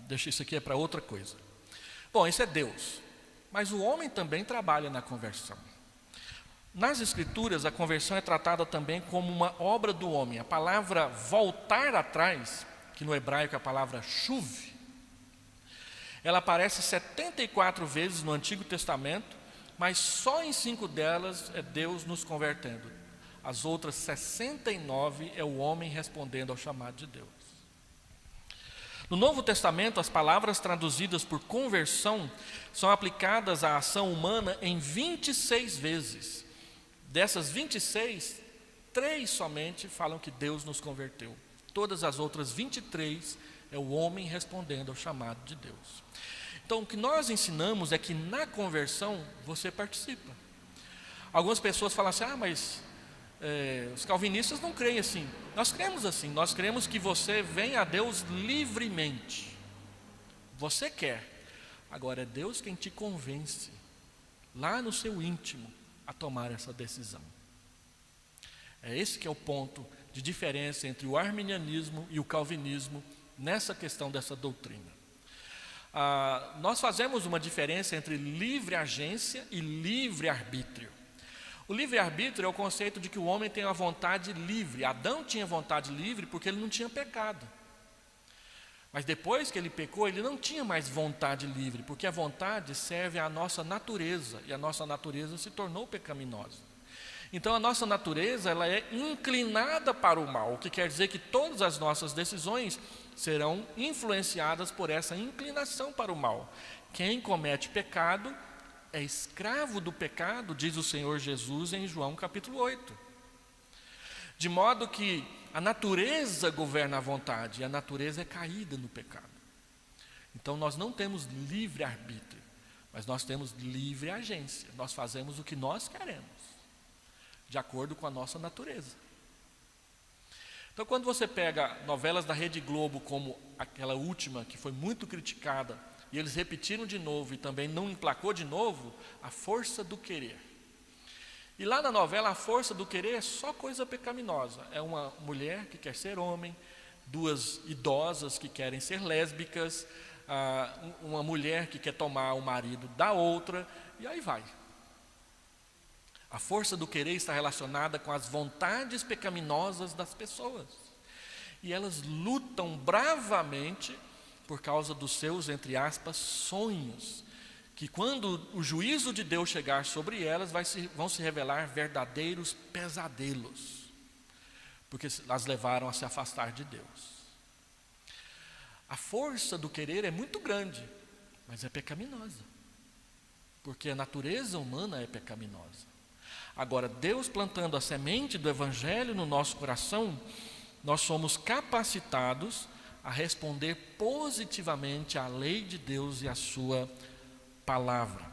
deixa isso aqui para outra coisa. Bom, isso é Deus, mas o homem também trabalha na conversão. Nas Escrituras, a conversão é tratada também como uma obra do homem. A palavra voltar atrás, que no hebraico é a palavra shuv, ela aparece 74 vezes no Antigo Testamento, mas só em 5 delas é Deus nos convertendo. As outras 69 é o homem respondendo ao chamado de Deus. No Novo Testamento, as palavras traduzidas por conversão são aplicadas à ação humana em 26 vezes. Dessas 26, 3 somente falam que Deus nos converteu. Todas as outras 23 é o homem respondendo ao chamado de Deus. Então, o que nós ensinamos é que na conversão você participa. Algumas pessoas falam assim: mas os calvinistas não creem assim. Nós cremos assim. Nós cremos que você vem a Deus livremente. Você quer. Agora é Deus quem te convence, lá no seu íntimo, a tomar essa decisão. É esse que é o ponto de diferença entre o arminianismo e o calvinismo nessa questão dessa doutrina. Nós fazemos uma diferença entre livre agência e livre arbítrio. O livre-arbítrio é o conceito de que o homem tem a vontade livre. Adão tinha vontade livre porque ele não tinha pecado. Mas depois que ele pecou, ele não tinha mais vontade livre, porque a vontade serve à nossa natureza, e a nossa natureza se tornou pecaminosa. Então a nossa natureza, ela é inclinada para o mal, o que quer dizer que todas as nossas decisões serão influenciadas por essa inclinação para o mal. Quem comete pecado é escravo do pecado, diz o Senhor Jesus em João capítulo 8. De modo que a natureza governa a vontade, e a natureza é caída no pecado. Então nós não temos livre-arbítrio, mas nós temos livre agência, nós fazemos o que nós queremos, de acordo com a nossa natureza. Então, quando você pega novelas da Rede Globo, como aquela última, que foi muito criticada, e eles repetiram de novo e também não emplacou de novo, A Força do Querer. E lá na novela, a força do querer é só coisa pecaminosa. É uma mulher que quer ser homem, duas idosas que querem ser lésbicas, uma mulher que quer tomar o marido da outra, e aí vai. A força do querer está relacionada com as vontades pecaminosas das pessoas. E elas lutam bravamente por causa dos seus, entre aspas, sonhos, que quando o juízo de Deus chegar sobre elas, vão se revelar verdadeiros pesadelos, porque as levaram a se afastar de Deus. A força do querer é muito grande, mas é pecaminosa, porque a natureza humana é pecaminosa. Agora, Deus plantando a semente do Evangelho no nosso coração, nós somos capacitados a responder positivamente à lei de Deus e à sua palavra.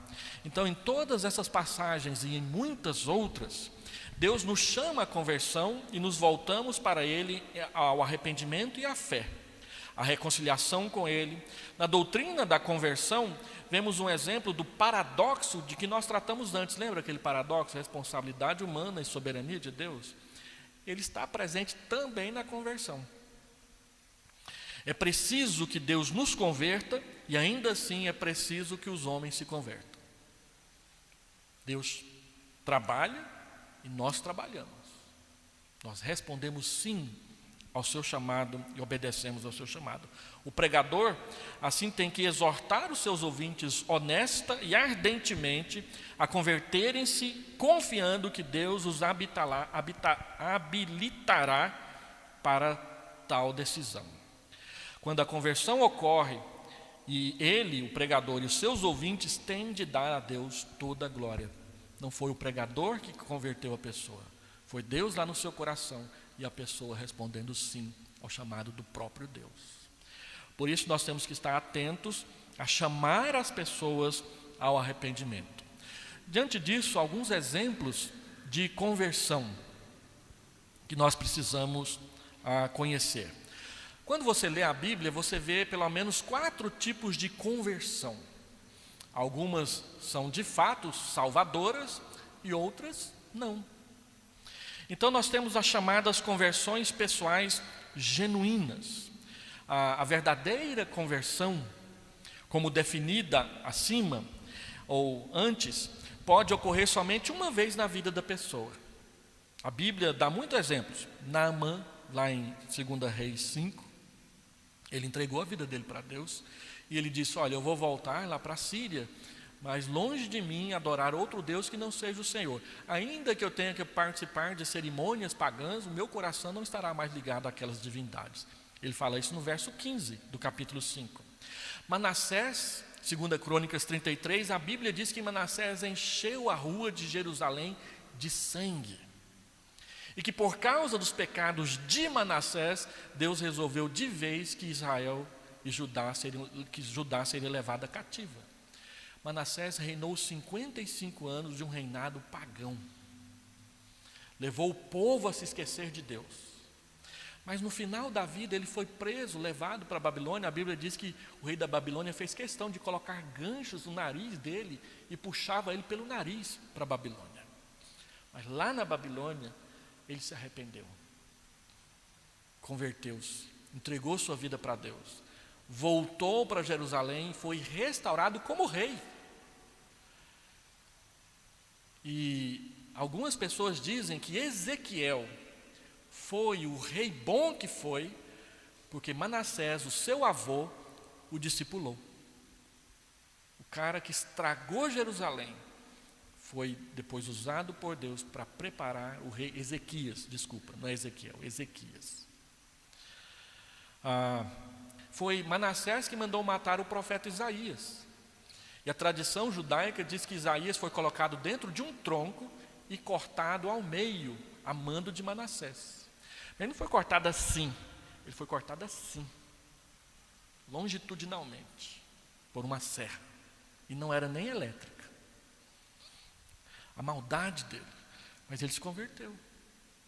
Então, em todas essas passagens e em muitas outras, Deus nos chama à conversão e nos voltamos para Ele ao arrependimento e à fé, a reconciliação com Ele. Na doutrina da conversão, vemos um exemplo do paradoxo de que nós tratamos antes. Lembra aquele paradoxo, responsabilidade humana e soberania de Deus? Ele está presente também na conversão. É preciso que Deus nos converta e ainda assim é preciso que os homens se convertam. Deus trabalha e nós trabalhamos. Nós respondemos sim ao seu chamado e obedecemos ao seu chamado. O pregador, assim, tem que exortar os seus ouvintes honesta e ardentemente a converterem-se, confiando que Deus os habilitará para tal decisão. Quando a conversão ocorre, e ele, o pregador, e os seus ouvintes têm de dar a Deus toda a glória. Não foi o pregador que converteu a pessoa, foi Deus lá no seu coração e a pessoa respondendo sim ao chamado do próprio Deus. Por isso nós temos que estar atentos a chamar as pessoas ao arrependimento. Diante disso, alguns exemplos de conversão que nós precisamos conhecer. Quando você lê a Bíblia, você vê pelo menos 4 tipos de conversão. Algumas são de fato salvadoras e outras não. Então nós temos as chamadas conversões pessoais genuínas. A verdadeira conversão, como definida acima ou antes, pode ocorrer somente uma vez na vida da pessoa. A Bíblia dá muitos exemplos. Naamã, lá em 2 Reis 5, ele entregou a vida dele para Deus e ele disse: olha, eu vou voltar lá para a Síria, mas longe de mim adorar outro Deus que não seja o Senhor. Ainda que eu tenha que participar de cerimônias pagãs, o meu coração não estará mais ligado àquelas divindades. Ele fala isso no verso 15 do capítulo 5. Manassés, 2 Crônicas 33, a Bíblia diz que Manassés encheu a rua de Jerusalém de sangue. E que por causa dos pecados de Manassés, Deus resolveu de vez que Israel e Judá seria levada cativa. Manassés reinou 55 anos de um reinado pagão. Levou o povo a se esquecer de Deus. Mas no final da vida ele foi preso, levado para a Babilônia. A Bíblia diz que o rei da Babilônia fez questão de colocar ganchos no nariz dele e puxava ele pelo nariz para a Babilônia. Mas lá na Babilônia, ele se arrependeu, converteu-se, entregou sua vida para Deus, voltou para Jerusalém e foi restaurado como rei. E algumas pessoas dizem que Ezequiel foi o rei bom que foi, porque Manassés, o seu avô, o discipulou. O cara que estragou Jerusalém foi depois usado por Deus para preparar o rei Ezequias, não é Ezequiel, Ezequias. Foi Manassés que mandou matar o profeta Isaías. E a tradição judaica diz que Isaías foi colocado dentro de um tronco e cortado ao meio, a mando de Manassés. Ele não foi cortado assim, ele foi cortado assim, longitudinalmente, por uma serra. e não era nem elétrica. A maldade dele. Mas ele se converteu.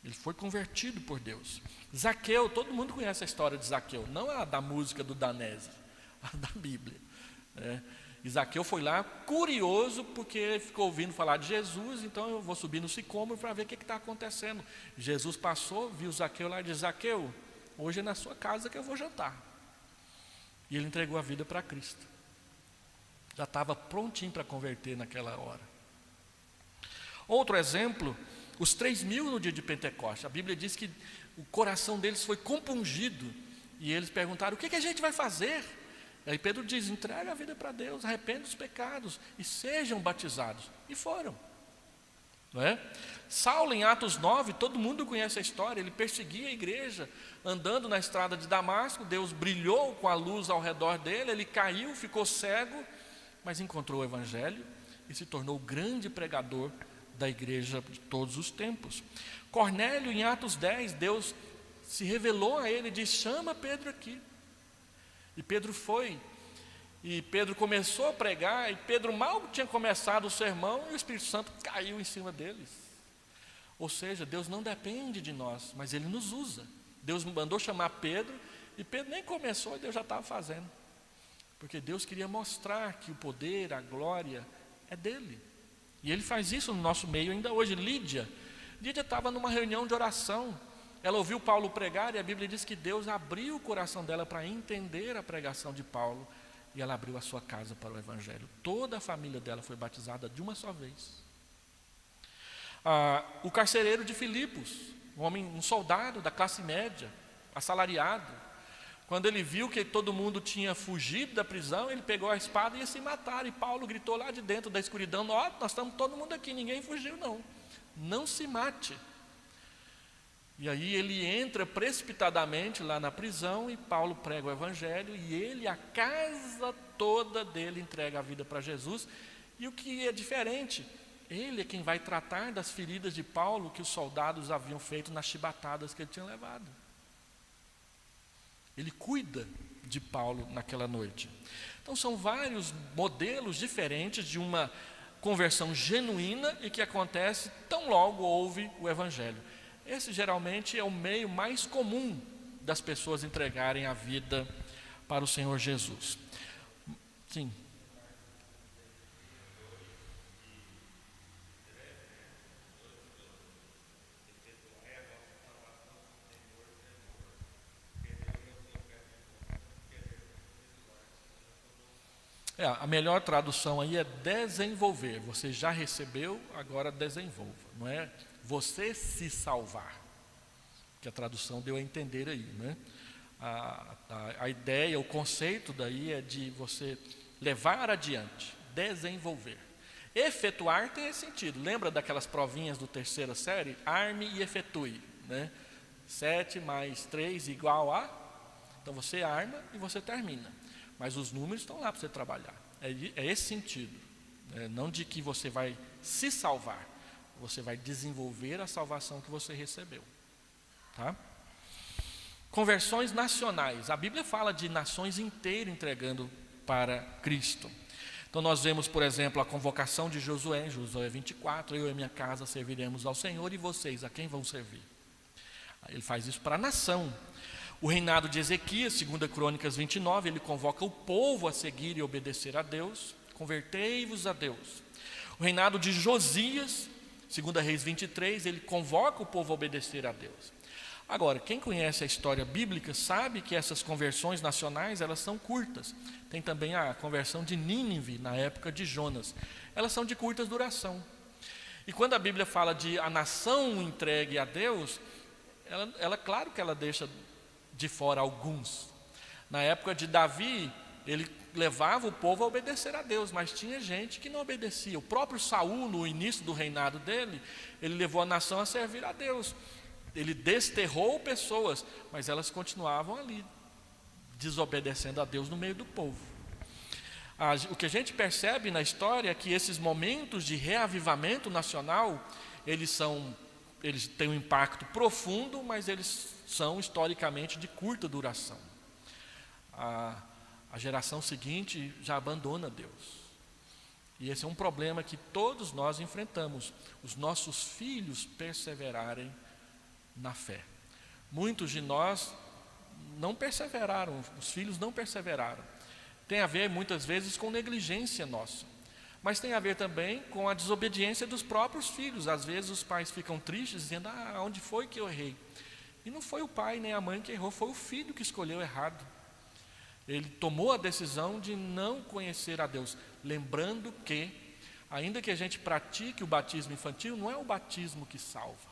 Ele foi convertido por Deus. Zaqueu, todo mundo conhece a história de Zaqueu, não a da música do Danese, a da Bíblia. E Zaqueu foi lá curioso, porque ele ficou ouvindo falar de Jesus, então eu vou subir no sicômoro para ver o que está acontecendo. Jesus passou, viu Zaqueu lá e disse: Zaqueu, hoje é na sua casa que eu vou jantar. E ele entregou a vida para Cristo. Já estava prontinho para converter naquela hora. Outro exemplo, os 3.000 no dia de Pentecostes. A Bíblia diz que o coração deles foi compungido. E eles perguntaram: o que a gente vai fazer? Aí Pedro diz: entrega a vida para Deus, arrependa dos pecados e sejam batizados. E foram. Não é? Saulo, em Atos 9, todo mundo conhece a história. Ele perseguia a igreja, andando na estrada de Damasco. Deus brilhou com a luz ao redor dele. Ele caiu, ficou cego, mas encontrou o evangelho e se tornou o grande pregador da igreja de todos os tempos. Cornélio, em Atos 10, Deus se revelou a ele e disse: chama Pedro aqui. E Pedro foi, e Pedro começou a pregar, e Pedro mal tinha começado o sermão, e o Espírito Santo caiu em cima deles. Ou seja, Deus não depende de nós, mas Ele nos usa. Deus mandou chamar Pedro, e Pedro nem começou, e Deus já estava fazendo. Porque Deus queria mostrar que o poder, a glória é dEle. E Ele faz isso no nosso meio ainda hoje. Lídia estava numa reunião de oração. Ela ouviu Paulo pregar, e a Bíblia diz que Deus abriu o coração dela para entender a pregação de Paulo, e ela abriu a sua casa para o evangelho. Toda a família dela foi batizada de uma só vez. O carcereiro de Filipos, um soldado da classe média, assalariado, quando ele viu que todo mundo tinha fugido da prisão, ele pegou a espada e ia se matar, e Paulo gritou lá de dentro da escuridão: nós estamos todo mundo aqui, ninguém fugiu não se mate. E aí ele entra precipitadamente lá na prisão, e Paulo prega o evangelho, e ele, a casa toda dele, entrega a vida para Jesus. E o que é diferente, ele é quem vai tratar das feridas de Paulo que os soldados haviam feito nas chibatadas que ele tinha levado. Ele cuida de Paulo naquela noite. Então são vários modelos diferentes de uma conversão genuína e que acontece tão logo houve o evangelho. Esse geralmente é o meio mais comum das pessoas entregarem a vida para o Senhor Jesus. Sim. A melhor tradução aí é desenvolver. Você já recebeu, agora desenvolva. Não é você se salvar, que a tradução deu a entender aí, né? A ideia, o conceito daí é de você levar adiante, desenvolver. Efetuar tem esse sentido. Lembra daquelas provinhas do terceira série? Arme e efetue, né? 7 mais 3 igual a... Então você arma e você termina. Mas os números estão lá para você trabalhar. É esse sentido, né? Não de que você vai se salvar, você vai desenvolver a salvação que você recebeu. Tá? Conversões nacionais. A Bíblia fala de nações inteiras entregando para Cristo. Então nós vemos, por exemplo, a convocação de Josué, Josué 24, eu e minha casa serviremos ao Senhor, e vocês, a quem vão servir? Ele faz isso para a nação. O reinado de Ezequias, 2 Crônicas 29, ele convoca o povo a seguir e obedecer a Deus. Convertei-vos a Deus. O reinado de Josias, 2 Reis 23, ele convoca o povo a obedecer a Deus. Agora, quem conhece a história bíblica sabe que essas conversões nacionais, elas são curtas. Tem também a conversão de Nínive, na época de Jonas. Elas são de curta duração. E quando a Bíblia fala de a nação entregue a Deus, ela claro que ela deixa de fora alguns. Na época de Davi, ele levava o povo a obedecer a Deus, mas tinha gente que não obedecia. O próprio Saul, no início do reinado dele, ele levou a nação a servir a Deus. Ele desterrou pessoas, mas elas continuavam ali, desobedecendo a Deus no meio do povo. O que a gente percebe na história é que esses momentos de reavivamento nacional, eles têm um impacto profundo, mas eles são historicamente de curta duração. A geração seguinte já abandona Deus. E esse é um problema que todos nós enfrentamos, os nossos filhos perseverarem na fé. Muitos de nós não perseveraram, os filhos não perseveraram. Tem a ver muitas vezes com negligência nossa, mas tem a ver também com a desobediência dos próprios filhos. Às vezes os pais ficam tristes dizendo: onde foi que eu errei? E não foi o pai nem a mãe que errou, foi o filho que escolheu errado. Ele tomou a decisão de não conhecer a Deus, lembrando que, ainda que a gente pratique o batismo infantil, não é o batismo que salva.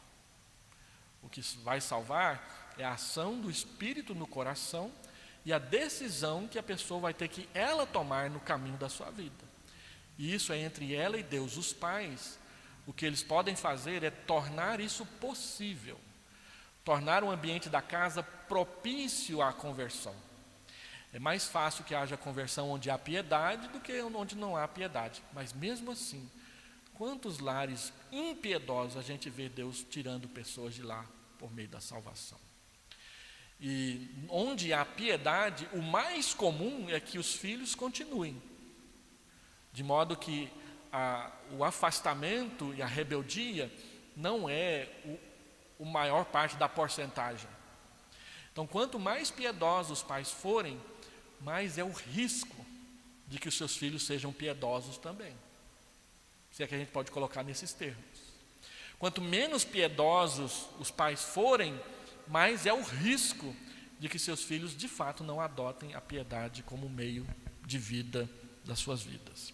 O que vai salvar é a ação do Espírito no coração e a decisão que a pessoa vai ter que ela tomar no caminho da sua vida. E isso é entre ela e Deus. Os pais, o que eles podem fazer é tornar isso possível, tornar o ambiente da casa propício à conversão. É mais fácil que haja conversão onde há piedade do que onde não há piedade. Mas mesmo assim, quantos lares impiedosos a gente vê Deus tirando pessoas de lá por meio da salvação? E onde há piedade, o mais comum é que os filhos continuem. De modo que o afastamento e a rebeldia não é o maior parte da porcentagem. Então, quanto mais piedosos os pais forem, mais é o risco de que os seus filhos sejam piedosos também. Se é que a gente pode colocar nesses termos. Quanto menos piedosos os pais forem, mais é o risco de que seus filhos de fato não adotem a piedade como meio de vida das suas vidas.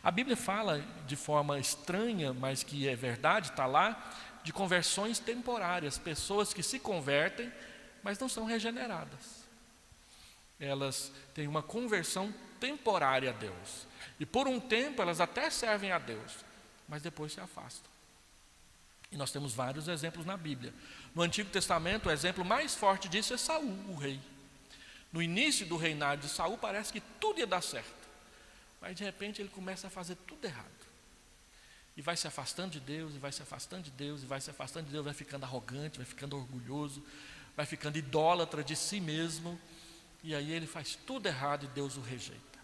A Bíblia fala de forma estranha, mas que é verdade, está lá, de conversões temporárias, pessoas que se convertem, mas não são regeneradas. Elas têm uma conversão temporária a Deus. E por um tempo elas até servem a Deus, mas depois se afastam. E nós temos vários exemplos na Bíblia. No Antigo Testamento, o exemplo mais forte disso é Saul, o rei. No início do reinado de Saul, parece que tudo ia dar certo. Mas de repente ele começa a fazer tudo errado. E vai se afastando de Deus, e vai se afastando de Deus, e vai se afastando de Deus, vai ficando arrogante, vai ficando orgulhoso, vai ficando idólatra de si mesmo. E aí ele faz tudo errado e Deus o rejeita.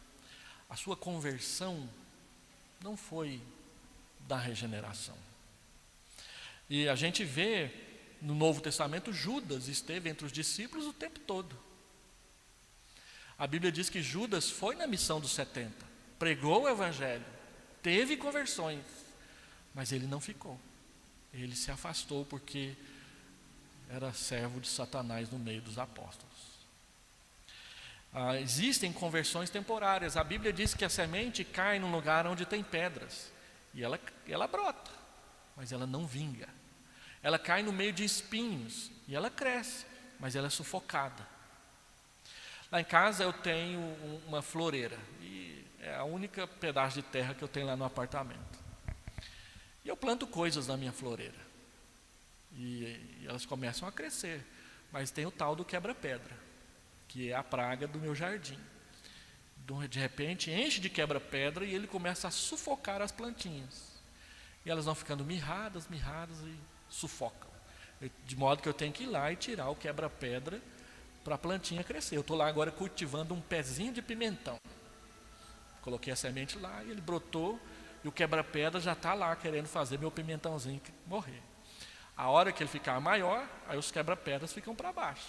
A sua conversão não foi da regeneração. E a gente vê no Novo Testamento, Judas esteve entre os discípulos o tempo todo. A Bíblia diz que Judas foi na missão dos 70, pregou o Evangelho, teve conversões, mas ele não ficou. Ele se afastou porque era servo de Satanás no meio dos apóstolos. Existem conversões temporárias. A Bíblia diz que a semente cai num lugar onde tem pedras e ela brota, mas ela não vinga. Ela cai no meio de espinhos e ela cresce, mas ela é sufocada. Lá em casa eu tenho uma floreira e é a única pedaço de terra que eu tenho lá no apartamento. E eu planto coisas na minha floreira e elas começam a crescer, mas tem o tal do quebra-pedra, que é a praga do meu jardim. De repente enche de quebra-pedra e ele começa a sufocar as plantinhas. E elas vão ficando mirradas e sufocam. De modo que eu tenho que ir lá e tirar o quebra-pedra para a plantinha crescer. Eu estou lá agora cultivando um pezinho de pimentão. Coloquei a semente lá e ele brotou e o quebra-pedra já está lá querendo fazer meu pimentãozinho morrer. A hora que ele ficar maior, aí os quebra-pedras ficam para baixo.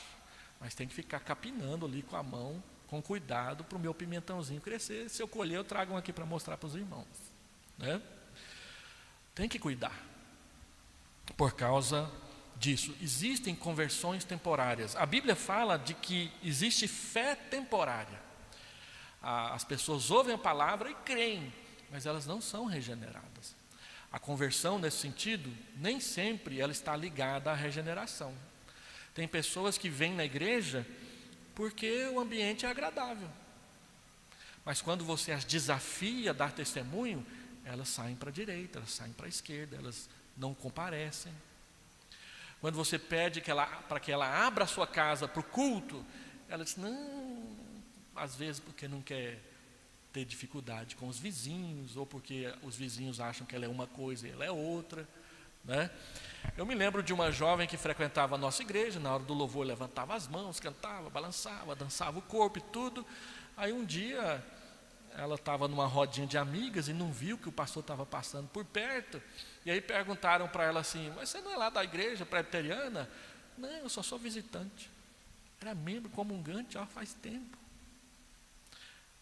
Mas tem que ficar capinando ali com a mão, com cuidado, para o meu pimentãozinho crescer. Se eu colher, eu trago um aqui para mostrar para os irmãos, né? Tem que cuidar. Por causa disso, existem conversões temporárias. A Bíblia fala de que existe fé temporária. As pessoas ouvem a palavra e creem, mas elas não são regeneradas. A conversão, nesse sentido, nem sempre ela está ligada à regeneração. Tem pessoas que vêm na igreja porque o ambiente é agradável. Mas quando você as desafia a dar testemunho, elas saem para a direita, elas saem para a esquerda, elas não comparecem. Quando você pede para que ela abra a sua casa para o culto, ela diz, não, às vezes porque não quer ter dificuldade com os vizinhos, ou porque os vizinhos acham que ela é uma coisa e ela é outra, né? Eu me lembro de uma jovem que frequentava a nossa igreja, na hora do louvor levantava as mãos, cantava, balançava, dançava o corpo e tudo. Aí um dia ela estava numa rodinha de amigas e não viu que o pastor estava passando por perto. E aí perguntaram para ela assim: mas você não é lá da igreja presbiteriana? Não, eu só sou visitante. Era membro comungante faz tempo.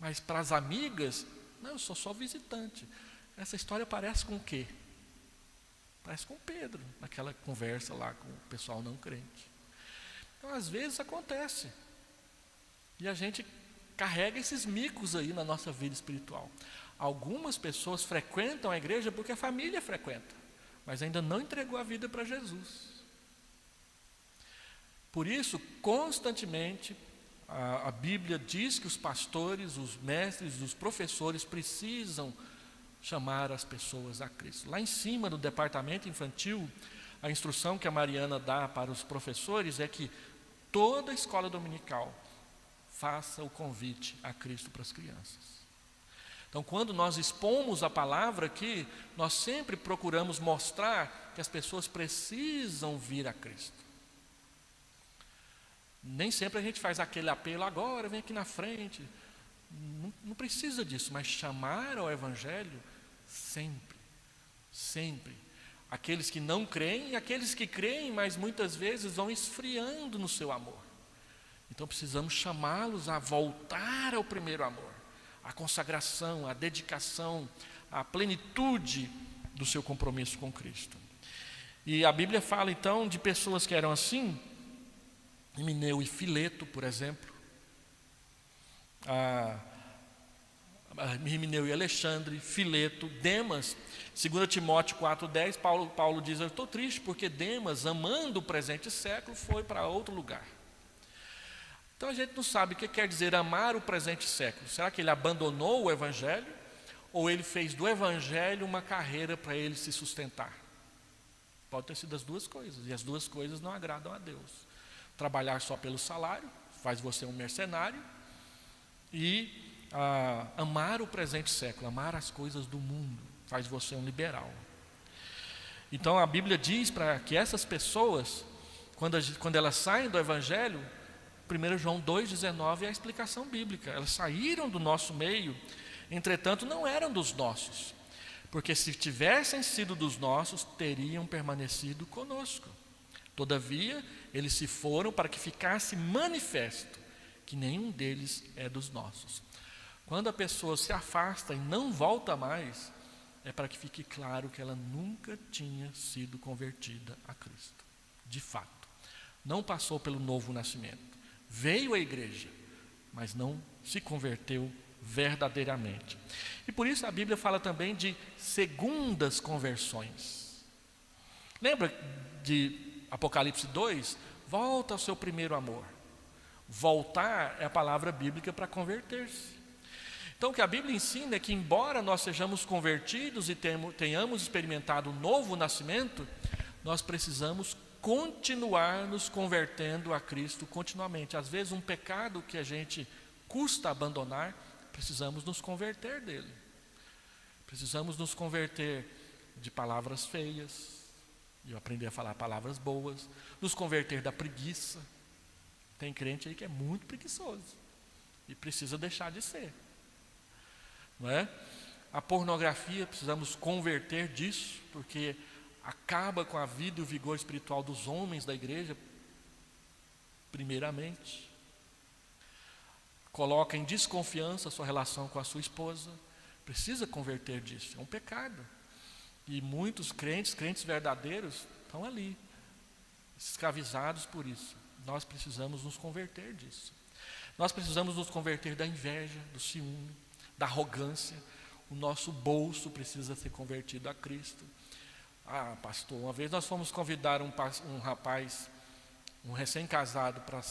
Mas para as amigas, não, eu sou só visitante. Essa história parece com o quê? Parece com Pedro, naquela conversa lá com o pessoal não crente. Então, às vezes acontece. E a gente carrega esses micos aí na nossa vida espiritual. Algumas pessoas frequentam a igreja porque a família frequenta, mas ainda não entregou a vida para Jesus. Por isso, constantemente, a Bíblia diz que os pastores, os mestres, os professores precisam chamar as pessoas a Cristo. Lá em cima, no departamento infantil, a instrução que a Mariana dá para os professores é que toda escola dominical faça o convite a Cristo para as crianças. Então, quando nós expomos a palavra aqui, nós sempre procuramos mostrar que as pessoas precisam vir a Cristo. Nem sempre a gente faz aquele apelo: agora, vem aqui na frente. Não precisa disso, mas chamar ao Evangelho sempre, sempre. Aqueles que não creem e aqueles que creem, mas muitas vezes vão esfriando no seu amor. Então precisamos chamá-los a voltar ao primeiro amor, à consagração, à dedicação, à plenitude do seu compromisso com Cristo. E a Bíblia fala então de pessoas que eram assim, Himeneu e Fileto, por exemplo, Himeneu e Alexandre, Fileto, Demas. 2 Timóteo 4,10, Paulo diz: eu estou triste porque Demas, amando o presente século, foi para outro lugar. Então a gente não sabe o que quer dizer amar o presente século. Será que ele abandonou o Evangelho? Ou ele fez do Evangelho uma carreira para ele se sustentar? Pode ter sido as duas coisas, e as duas coisas não agradam a Deus. Trabalhar só pelo salário faz você um mercenário, e amar o presente século, amar as coisas do mundo, faz você um liberal. Então a Bíblia diz para que essas pessoas, quando elas saem do Evangelho, 1 João 2,19 é a explicação bíblica. Elas saíram do nosso meio, entretanto não eram dos nossos, porque se tivessem sido dos nossos, teriam permanecido conosco. Todavia, eles se foram para que ficasse manifesto que nenhum deles é dos nossos. Quando a pessoa se afasta e não volta mais, é para que fique claro que ela nunca tinha sido convertida a Cristo. De fato, não passou pelo novo nascimento. Veio à igreja, mas não se converteu verdadeiramente. E por isso a Bíblia fala também de segundas conversões. Lembra de Apocalipse 2? Volta ao seu primeiro amor. Voltar é a palavra bíblica para converter-se. Então o que a Bíblia ensina é que, embora nós sejamos convertidos e tenhamos experimentado um novo nascimento, nós precisamos continuar nos convertendo a Cristo continuamente. Às vezes um pecado que a gente custa abandonar, precisamos nos converter dele. Precisamos nos converter de palavras feias, e aprender a falar palavras boas, nos converter da preguiça. Tem crente aí que é muito preguiçoso e precisa deixar de ser, não é? A pornografia, precisamos converter disso, porque acaba com a vida e o vigor espiritual dos homens da igreja, primeiramente. Coloca em desconfiança a sua relação com a sua esposa. Precisa converter disso, é um pecado. E muitos crentes verdadeiros, estão ali, escravizados por isso. Nós precisamos nos converter disso. Nós precisamos nos converter da inveja, do ciúme, da arrogância. O nosso bolso precisa ser convertido a Cristo. Pastor, uma vez nós fomos convidar um rapaz, um recém-casado, para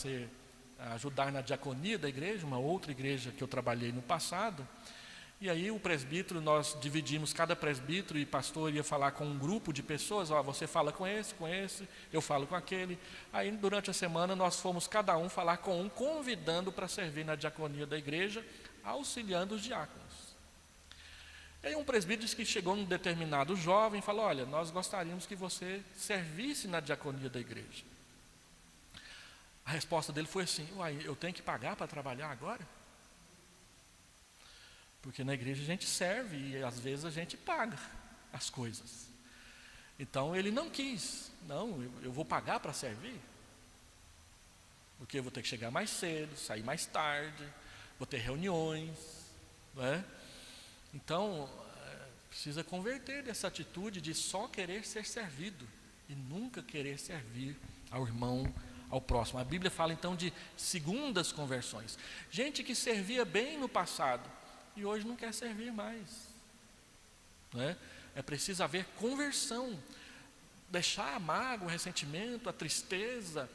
ajudar na diaconia da igreja, uma outra igreja que eu trabalhei no passado. E aí o presbítero, nós dividimos, cada presbítero e pastor ia falar com um grupo de pessoas. Você fala com esse, eu falo com aquele. Aí durante a semana nós fomos cada um falar com um, convidando para servir na diaconia da igreja, auxiliando os diáconos. E aí um presbítero disse que chegou num determinado jovem e falou: olha, nós gostaríamos que você servisse na diaconia da igreja. A resposta dele foi assim: eu tenho que pagar para trabalhar agora? Porque na igreja a gente serve e às vezes a gente paga as coisas. Então ele não quis, não, eu vou pagar para servir, porque eu vou ter que chegar mais cedo, sair mais tarde, vou ter reuniões, não é? Então precisa converter dessa atitude de só querer ser servido e nunca querer servir ao irmão, ao próximo. A Bíblia fala então de segundas conversões. Gente que servia bem no passado e hoje não quer servir mais, não é? É preciso haver conversão, deixar a mágoa, o ressentimento, a tristeza,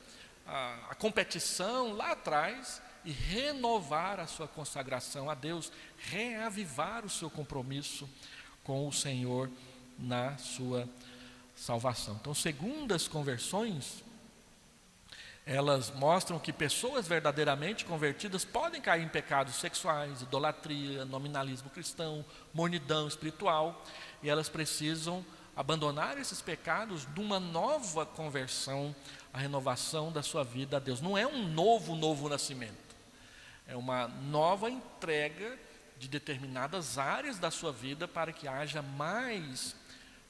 a competição lá atrás e renovar a sua consagração a Deus, reavivar o seu compromisso com o Senhor na sua salvação. Então, segundas conversões, elas mostram que pessoas verdadeiramente convertidas podem cair em pecados sexuais, idolatria, nominalismo cristão, mornidão espiritual, e elas precisam abandonar esses pecados de uma nova conversão, a renovação da sua vida a Deus. Não é um novo nascimento, é uma nova entrega de determinadas áreas da sua vida para que haja mais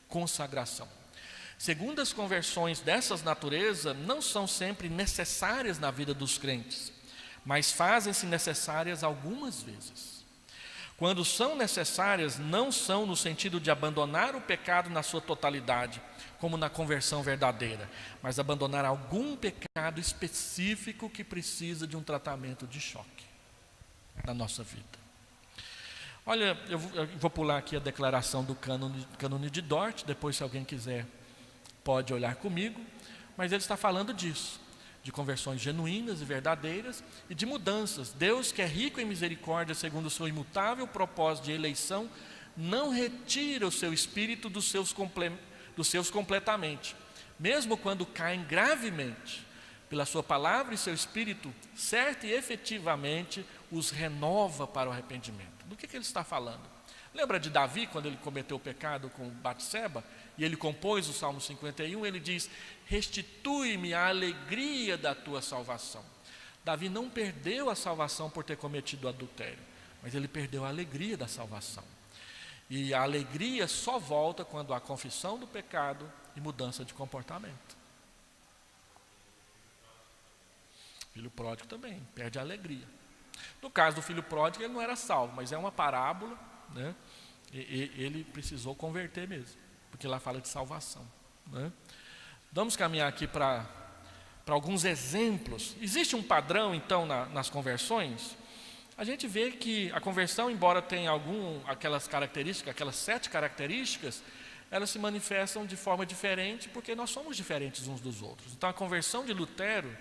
consagração. Segundas conversões dessas naturezas não são sempre necessárias na vida dos crentes, mas fazem-se necessárias algumas vezes. Quando são necessárias, não são no sentido de abandonar o pecado na sua totalidade, como na conversão verdadeira, mas abandonar algum pecado específico que precisa de um tratamento de choque na nossa vida. Olha, eu vou pular aqui a declaração do cânone de Dort, depois se alguém quiser pode olhar comigo, mas ele está falando disso, de conversões genuínas e verdadeiras e de mudanças. Deus, que é rico em misericórdia segundo o seu imutável propósito de eleição, não retira o seu espírito dos seus completamente, mesmo quando caem gravemente, pela sua palavra e seu espírito, certo e efetivamente os renova para o arrependimento. Do que ele está falando? Lembra de Davi, quando ele cometeu o pecado com Batseba, e ele compôs o Salmo 51, ele diz: restitui-me a alegria da tua salvação. Davi não perdeu a salvação por ter cometido adultério, mas ele perdeu a alegria da salvação. E a alegria só volta quando há confissão do pecado e mudança de comportamento. O filho pródigo também perde a alegria. No caso do filho pródigo, ele não era salvo, mas é uma parábola, né? E ele precisou converter mesmo, porque lá fala de salvação, né? Vamos caminhar aqui para alguns exemplos. Existe um padrão então nas conversões. A gente vê que a conversão, embora tenha aquelas características, aquelas 7 características, elas se manifestam de forma diferente, porque nós somos diferentes uns dos outros. Então a conversão de Lutero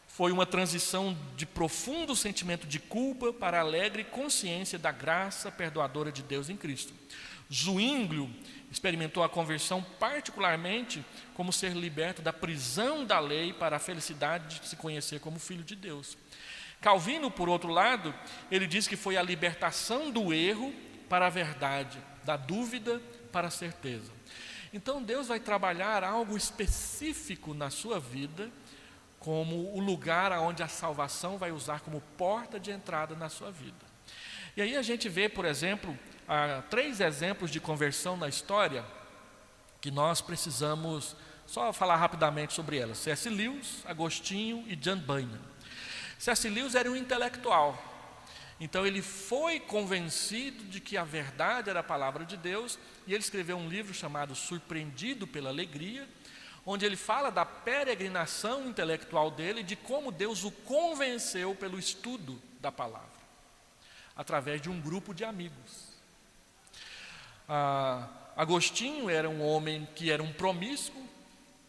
foi uma transição de profundo sentimento de culpa para alegre consciência da graça perdoadora de Deus em Cristo. Zwinglio experimentou a conversão particularmente como ser liberto da prisão da lei para a felicidade de se conhecer como filho de Deus. Calvino, por outro lado, ele diz que foi a libertação do erro para a verdade, da dúvida para a certeza. Então Deus vai trabalhar algo específico na sua vida, como o lugar onde a salvação vai usar como porta de entrada na sua vida. E aí a gente vê, por exemplo, 3 exemplos de conversão na história, que nós precisamos só falar rapidamente sobre elas. C.S. Lewis, Agostinho e John Bunyan. C.S. Lewis era um intelectual, então ele foi convencido de que a verdade era a palavra de Deus, e ele escreveu um livro chamado Surpreendido pela Alegria, onde ele fala da peregrinação intelectual dele, de como Deus o convenceu pelo estudo da palavra, através de um grupo de amigos. Agostinho era um homem que era um promíscuo,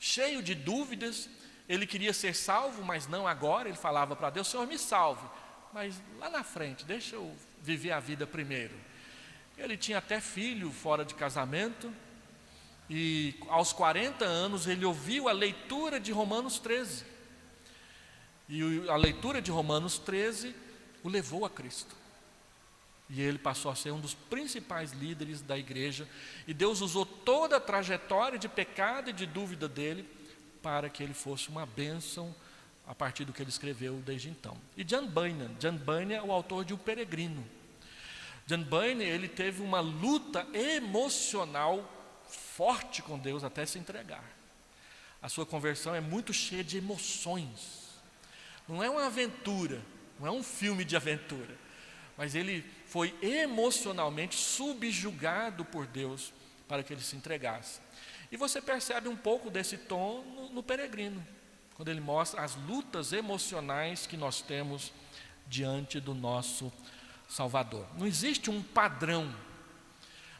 cheio de dúvidas. Ele queria ser salvo, mas não agora. Ele falava para Deus: Senhor, me salve, mas lá na frente, deixa eu viver a vida primeiro. Ele tinha até filho fora de casamento, e aos 40 anos ele ouviu a leitura de Romanos 13, e a leitura de Romanos 13 o levou a Cristo, e ele passou a ser um dos principais líderes da igreja, e Deus usou toda a trajetória de pecado e de dúvida dele para que ele fosse uma bênção a partir do que ele escreveu desde então. E John Bunyan é o autor de O Peregrino. John Bunyan, ele teve uma luta emocional forte com Deus até se entregar. A sua conversão é muito cheia de emoções. Não é uma aventura, não é um filme de aventura, mas ele foi emocionalmente subjugado por Deus para que ele se entregasse. E você percebe um pouco desse tom no Peregrino, quando ele mostra as lutas emocionais que nós temos diante do nosso Salvador. Não existe um padrão,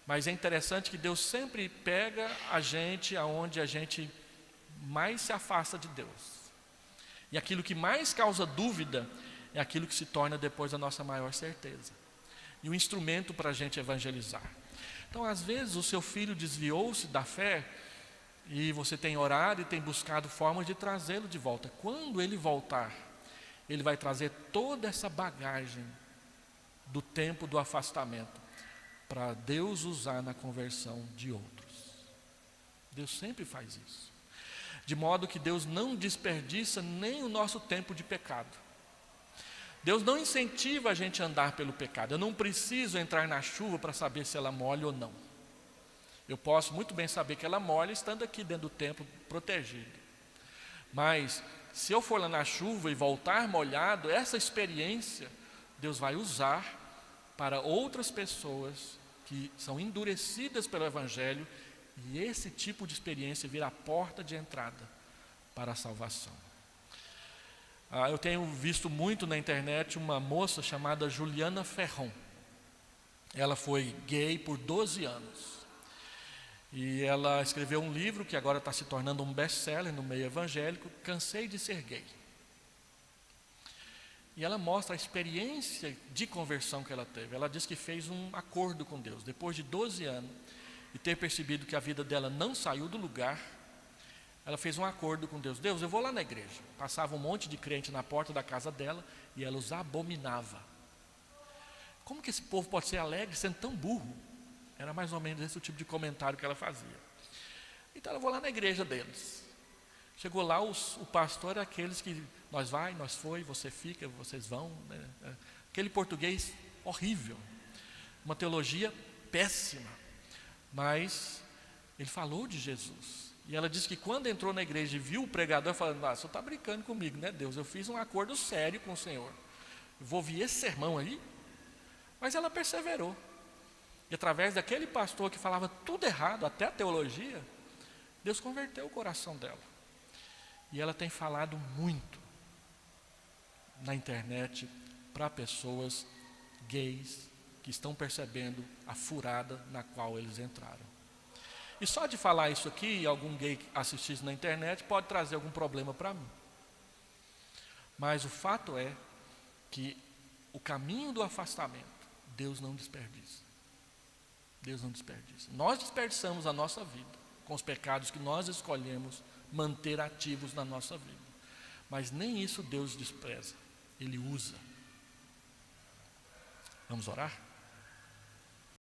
mas é interessante que Deus sempre pega a gente aonde a gente mais se afasta de Deus. E aquilo que mais causa dúvida é aquilo que se torna depois a nossa maior certeza. E o instrumento para a gente evangelizar. Então, às vezes, o seu filho desviou-se da fé e você tem orado e tem buscado formas de trazê-lo de volta. Quando ele voltar, ele vai trazer toda essa bagagem do tempo do afastamento para Deus usar na conversão de outros. Deus sempre faz isso. De modo que Deus não desperdiça nem o nosso tempo de pecado. Deus não incentiva a gente a andar pelo pecado. Eu não preciso entrar na chuva para saber se ela molha ou não. Eu posso muito bem saber que ela molha estando aqui dentro do templo protegido. Mas se eu for lá na chuva e voltar molhado, essa experiência Deus vai usar para outras pessoas que são endurecidas pelo Evangelho, e esse tipo de experiência vira a porta de entrada para a salvação. Eu tenho visto muito na internet uma moça chamada Juliana Ferron. Ela foi gay por 12 anos. E ela escreveu um livro que agora está se tornando um best-seller no meio evangélico, Cansei de Ser Gay. E ela mostra a experiência de conversão que ela teve. Ela diz que fez um acordo com Deus. Depois de 12 anos, e ter percebido que a vida dela não saiu do lugar, ela fez um acordo com Deus. Deus, eu vou lá na igreja. Passava um monte de crente na porta da casa dela e ela os abominava. Como que esse povo pode ser alegre sendo tão burro? Era mais ou menos esse o tipo de comentário que ela fazia. Então eu vou lá na igreja deles. Chegou lá, o pastor era aqueles que nós vai, nós foi, você fica, vocês vão, né? Aquele português horrível, uma teologia péssima. Mas ele falou de Jesus. E ela disse que quando entrou na igreja e viu o pregador falando, o senhor está brincando comigo, né, Deus? Eu fiz um acordo sério com o Senhor. Eu vou ouvir esse sermão aí. Mas ela perseverou. E através daquele pastor que falava tudo errado, até a teologia, Deus converteu o coração dela. E ela tem falado muito na internet para pessoas gays que estão percebendo a furada na qual eles entraram. E só de falar isso aqui, algum gay assistir isso na internet pode trazer algum problema para mim. Mas o fato é que o caminho do afastamento, Deus não desperdiça. Deus não desperdiça. Nós desperdiçamos a nossa vida com os pecados que nós escolhemos manter ativos na nossa vida. Mas nem isso Deus despreza. Ele usa. Vamos orar?